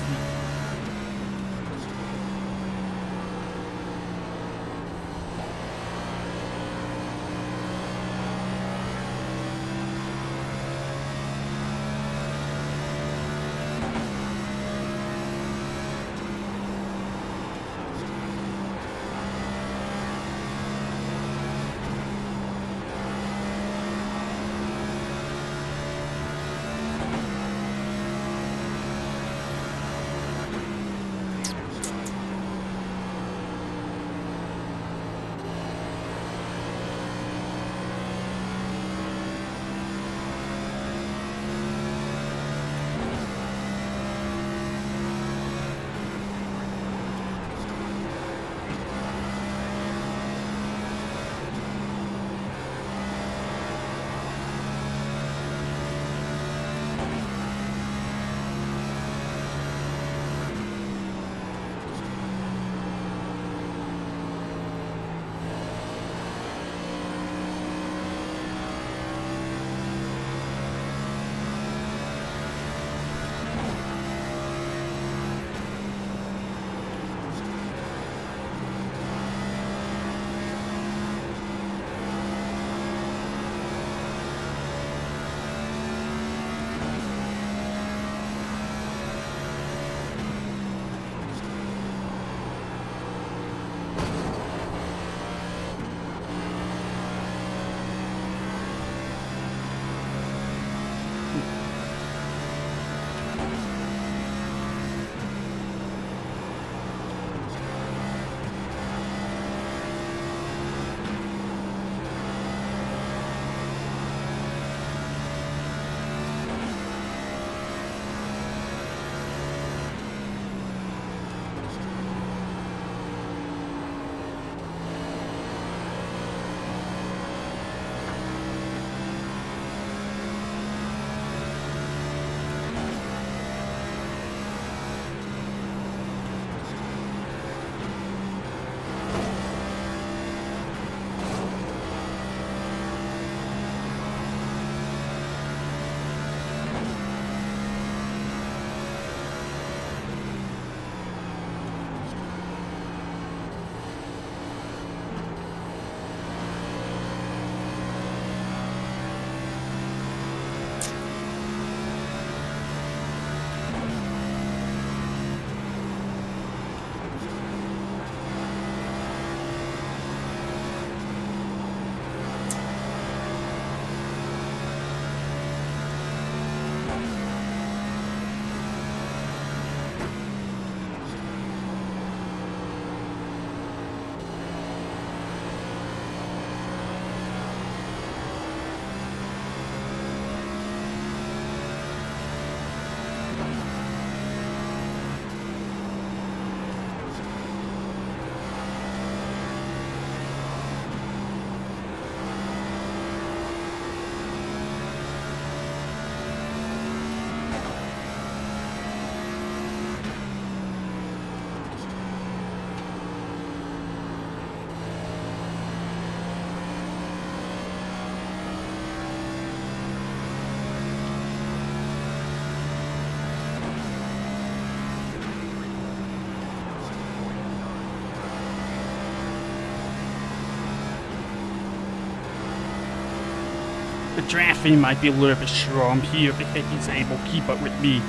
The drafting might be a little bit strong here if he's able to keep up with me,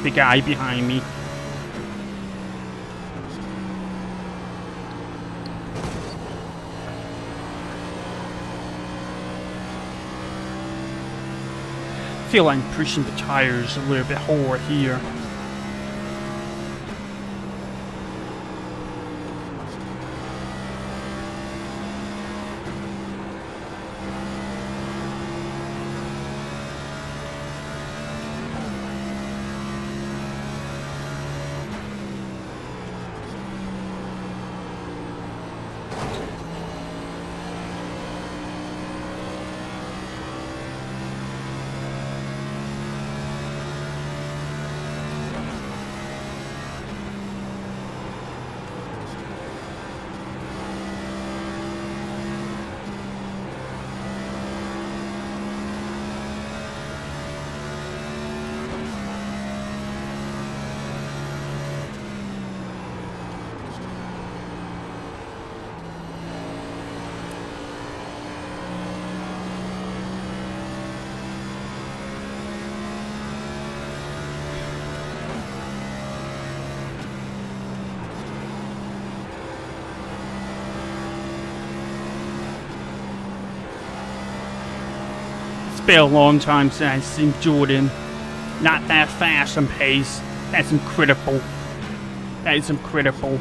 the guy behind me. I feel like I'm pushing the tires a little bit hard here. It's been a long time since I've seen Jordan. Not that fast on pace. That's incredible. That is incredible.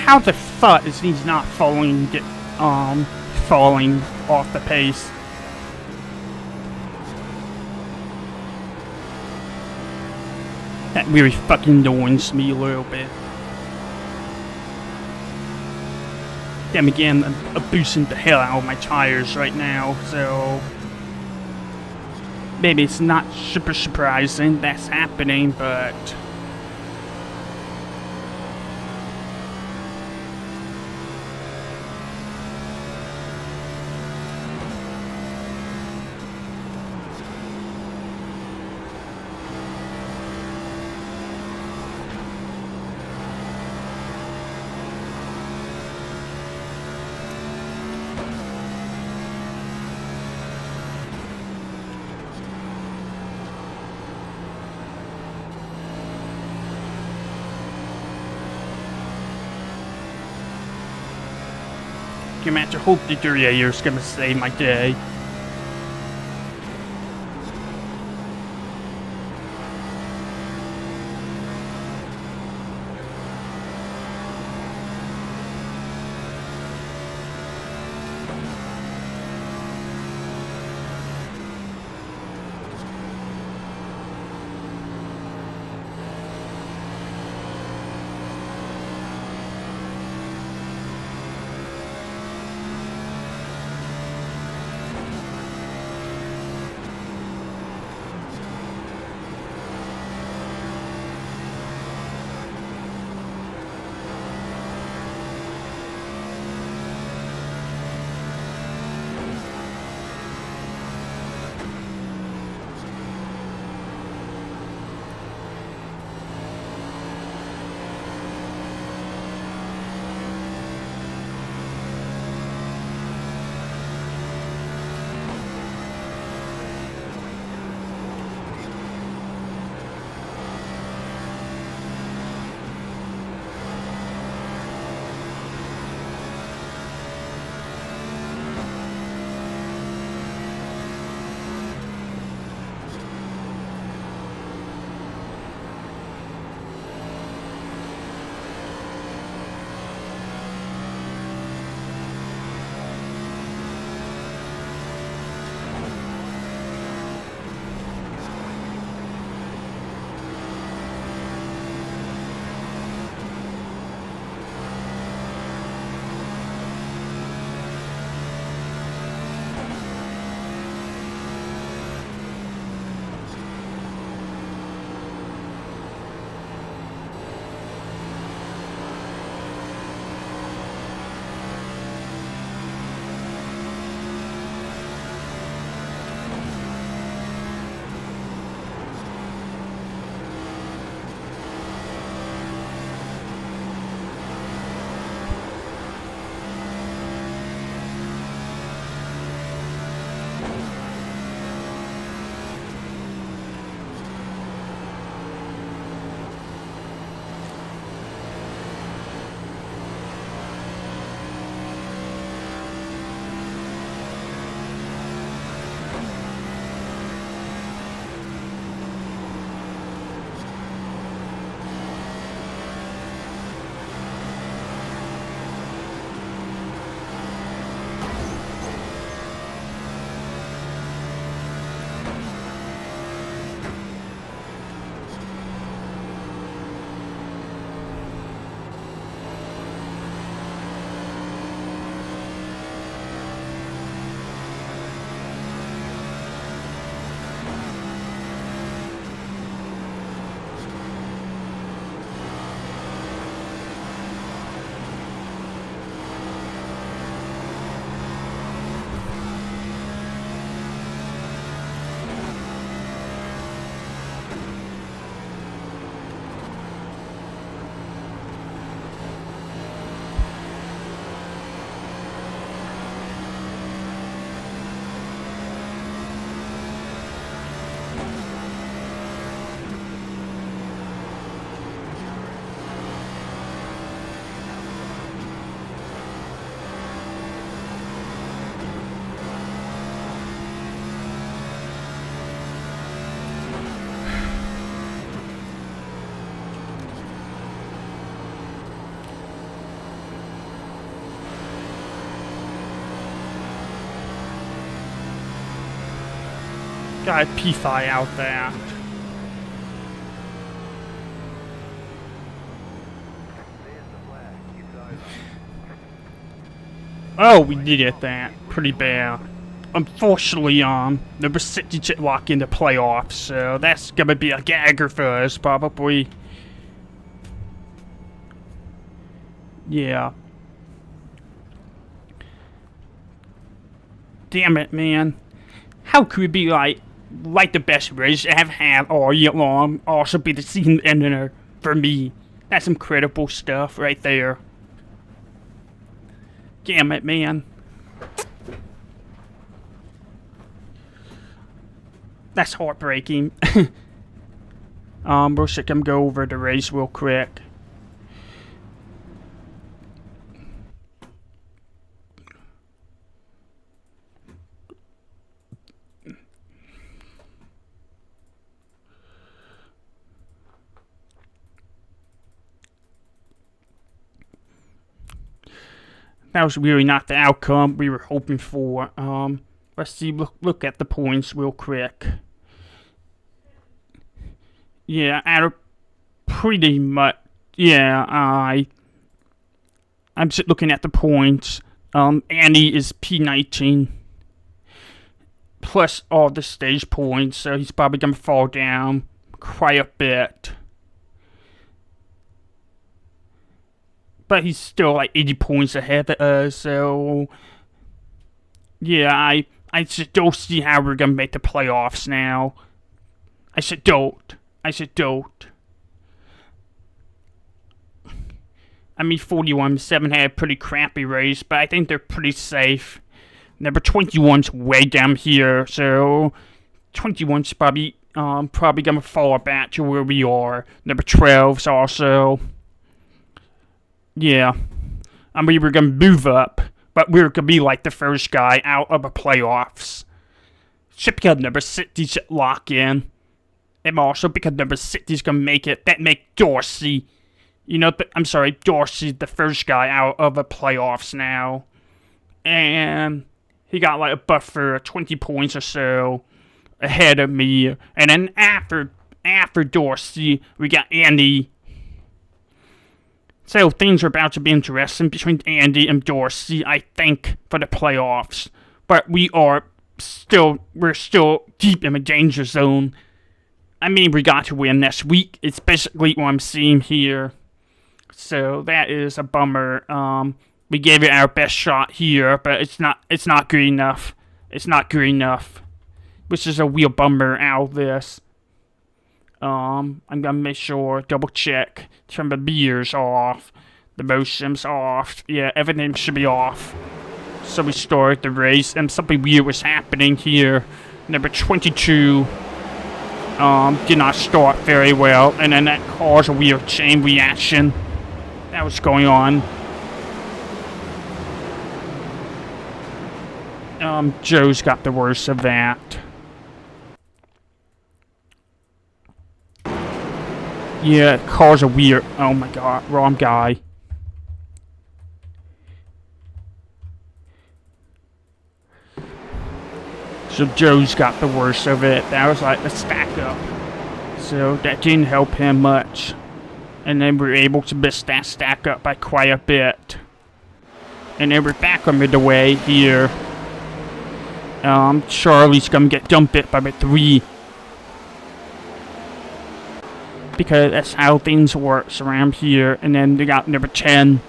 How the fuck is he not falling off the pace? That really fucking annoys me a little bit. Then again, I'm boosting the hell out of my tires right now, so maybe it's not super surprising that's happening, but you might hope the Durier gonna save my day. Got P5 out there. There's the flag. It's over. Oh, we did it that. Pretty bad. Unfortunately, number 60 didn't walk in the playoffs, so that's gonna be a gagger for us, probably. Yeah. Damn it, man. How could we be like the best race I have had all year long, also be the season ender for me? That's incredible stuff right there. Damn it, man. That's heartbreaking. We'll just go over the race real quick. That was really not the outcome we were hoping for. Let's see, look at the points real quick. Yeah, out of pretty much, yeah, I'm just looking at the points. Andy is P19 plus all the stage points, so he's probably gonna fall down quite a bit. But he's still like 80 points ahead of us, so yeah, I just don't see how we're gonna make the playoffs now. I said don't. I mean, 41-7 had a pretty crappy race, but I think they're pretty safe. Number 21's way down here, so 21's probably gonna fall back to where we are. Number 12's also. Yeah. I mean, we're gonna move up, but we're gonna be like the first guy out of the playoffs. Just because number 60 should lock in. And also because number 60's gonna make it, that make Dorsey, Dorsey's the first guy out of the playoffs now. And he got like a buffer of 20 points or so ahead of me. And then after Dorsey, we got Andy. So things are about to be interesting between Andy and Dorsey, I think, for the playoffs. But we're still deep in the danger zone. I mean, we got to win this week. It's basically what I'm seeing here. So that is a bummer. We gave it our best shot here, but it's not good enough. It's not good enough. Which is a real bummer out of this. I'm gonna make sure, double check. Turn the beers off. The motions off. Yeah, everything should be off. So we start the race, and something weird was happening here. Number 22 did not start very well, and then that caused a weird chain reaction that was going on. Joe's got the worst of that. Yeah, it caused a weird... Oh my god, wrong guy. So Joe's got the worst of it. That was like a stack up. So that didn't help him much. And then we were able to miss that stack up by quite a bit. And then we're back on the way here. Charlie's gonna get dumped it by the 3. Because that's how things works around here. And then they got number 10,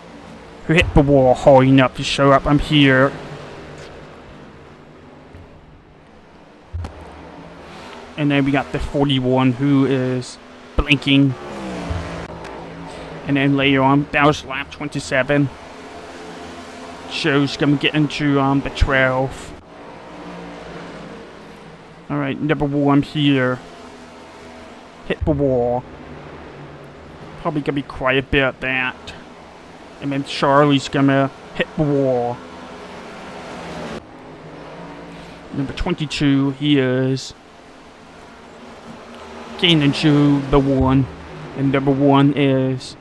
who hit the wall hard enough to show up. I'm here. And then we got the 41, who is blinking. And then later on, that was lap 27. Joe's gonna get into the 12. Alright, number 1 here. Hit the wall. Probably gonna be quite a bit of that. And then Charlie's gonna hit the wall. Number 22, he is getting into the 1. And number 1 is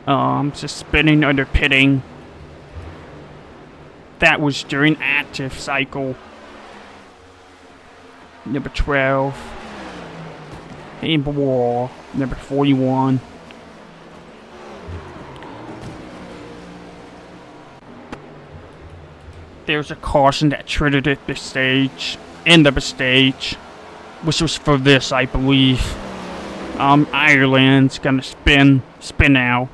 just spinning under pitting. That was during active cycle. Number 12. Hitting the wall. Number 41. There's a caution that triggered at the stage. End of the stage. Which was for this, I believe. Ireland's gonna spin out.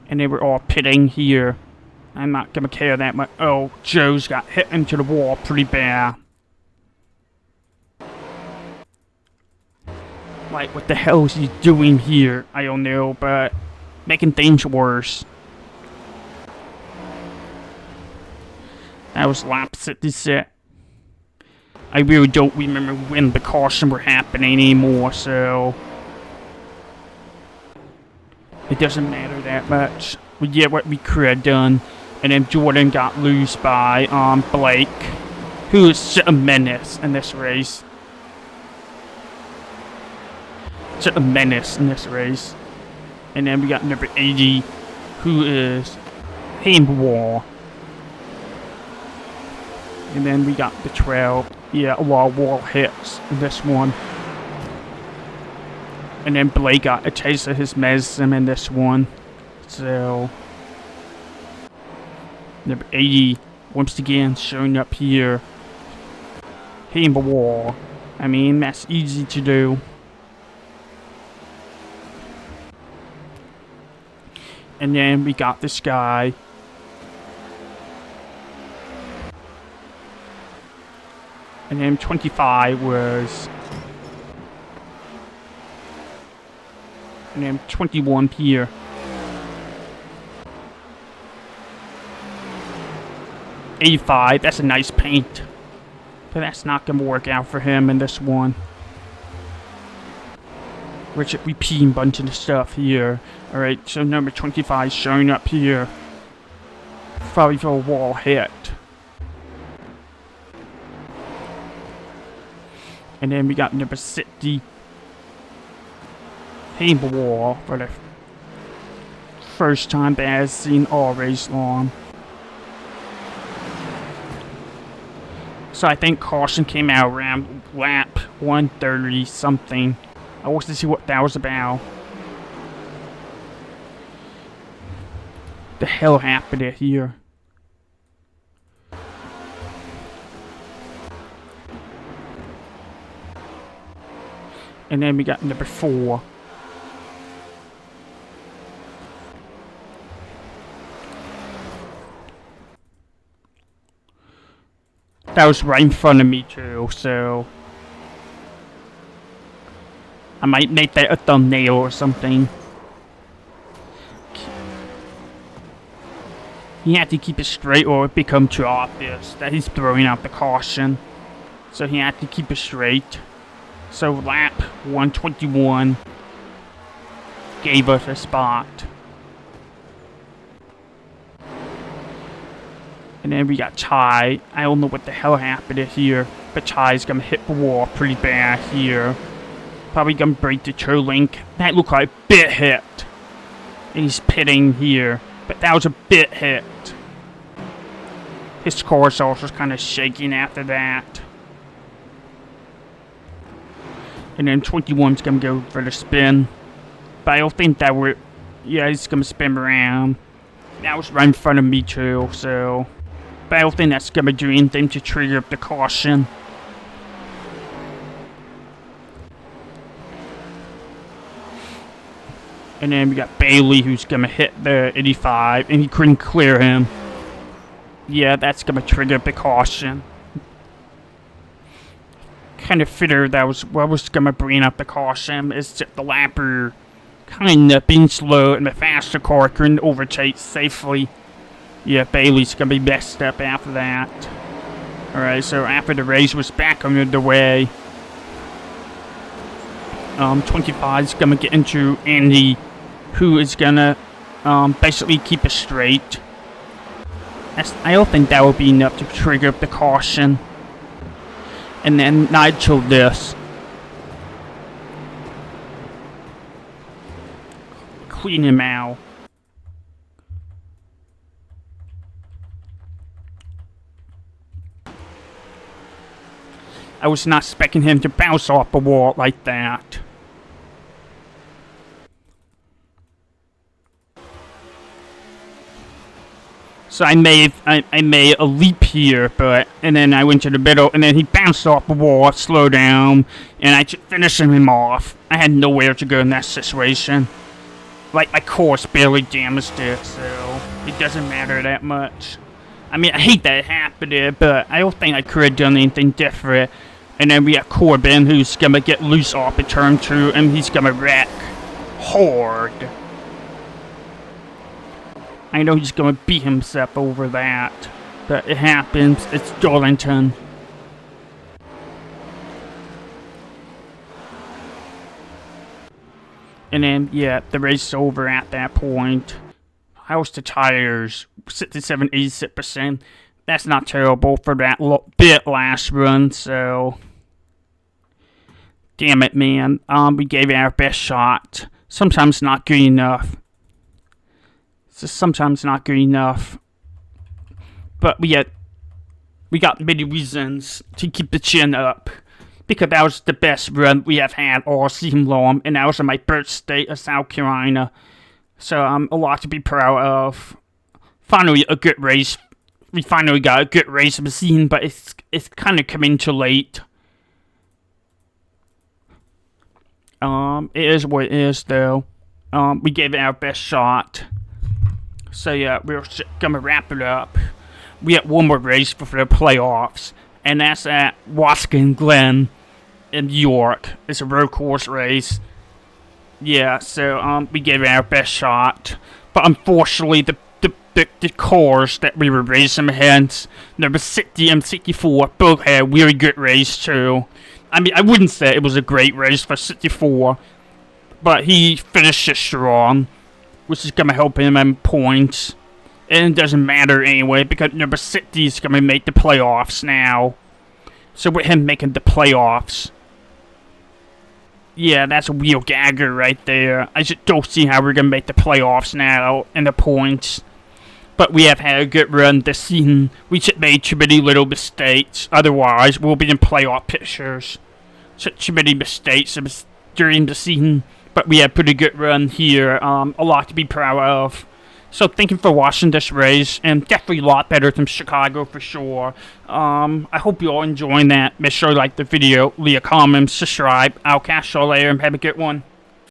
And they were all pitting here. I'm not gonna care that much. Oh, Joe's got hit into the wall pretty bad. Like, what the hell is he doing here? I don't know, but making things worse. That was lap 66. I really don't remember when the caution were happening anymore, so it doesn't matter that much. We did what we could have done, and then Jordan got loose by Blake, who is such a menace in this race. Such a menace in this race. And then we got number 80, who is hitting the wall. And then we got the 12. Yeah, a lot of wall hits in this one. And then Blake got a taste of his medicine in this one. So number 80 once again showing up here. Hitting the wall. I mean, that's easy to do. And then we got this guy. And then 25 was. And then 21 here. $85, that's a nice paint. But that's not going to work out for him in this one. Richard repeating a bunch of stuff here. Alright, so number 25 showing up here. Probably for a wall hit. And then we got number 60. Hitting the wall for the first time that I've seen all race long. So I think caution came out around lap 130 something. I wanted to see what that was about. The hell happened here? And then we got number 4. That was right in front of me too, so I might make that a thumbnail or something. He had to keep it straight or it become too obvious that he's throwing out the caution. So he had to keep it straight. So lap 121 gave us a spot. And then we got Ty. I don't know what the hell happened here, but Ty's gonna hit the wall pretty bad here. Probably gonna break the toe link. That looked like a bit hit. And he's pitting here, but that was a bit hit. His car's also kind of shaking after that. And then 21's gonna go for the spin. But I don't think that would. Yeah, he's gonna spin around. That was right in front of me too, so. But I don't think that's gonna do anything to trigger up the caution. And then we got Bailey who's gonna hit the 85 and he couldn't clear him. Yeah, that's gonna trigger up the caution. Kind of figured that was what was gonna bring up the caution. Is just the lapper kind of being slow and the faster car couldn't overtake safely. Yeah, Bailey's gonna be messed up after that. Alright, so after the race was back on the way, 25's gonna get into Andy, who is gonna basically keep it straight. I don't think that would be enough to trigger up the caution. And then Nigel this. Clean him out. was not expecting him to bounce off the wall like that. So I made a leap here, and then I went to the middle, and then he bounced off the wall, slowed down, and I just finished him off. I had nowhere to go in that situation. Like, my course barely damaged it, so it doesn't matter that much. I mean, I hate that it happened, but I don't think I could have done anything different. And then we have Corbin, who's gonna get loose off at turn 2, and he's gonna wreck hard. I know he's gonna beat himself over that, but it happens. It's Darlington. And then, yeah, the race is over at that point. How's the tires? 67, 86%. That's not terrible for that bit last run, so... Damn it, man. We gave it our best shot. Sometimes not good enough. It's just sometimes not good enough. But we got many reasons to keep the chin up. Because that was the best run we have had all season long. And that was in my birth state of South Carolina. So, a lot to be proud of. Finally, a good race. We finally got a good race of the season, but it's kind of coming too late. It is what it is, though. We gave it our best shot. So, yeah, we're gonna wrap it up. We have one more race before the playoffs, and that's at Waskin Glen in New York. It's a road course race. Yeah, so, we gave it our best shot. But unfortunately, the cars that we were racing against, number 60 and 64, both had a really good race, too. I mean, I wouldn't say it was a great race for 64, but he finished it strong, which is gonna help him in points. And it doesn't matter anyway, because number 60 is gonna make the playoffs now. So with him making the playoffs, yeah, that's a real gagger right there. I just don't see how we're gonna make the playoffs now in the points. But we have had a good run this season. We just made too many little mistakes. Otherwise, we'll be in playoff pictures. Such too many mistakes during the season. But we had a pretty good run here. A lot to be proud of. So thank you for watching this race. And definitely a lot better than Chicago for sure. I hope you all enjoying that. Make sure you like the video, leave a comment, subscribe. I'll catch y'all later and have a good one.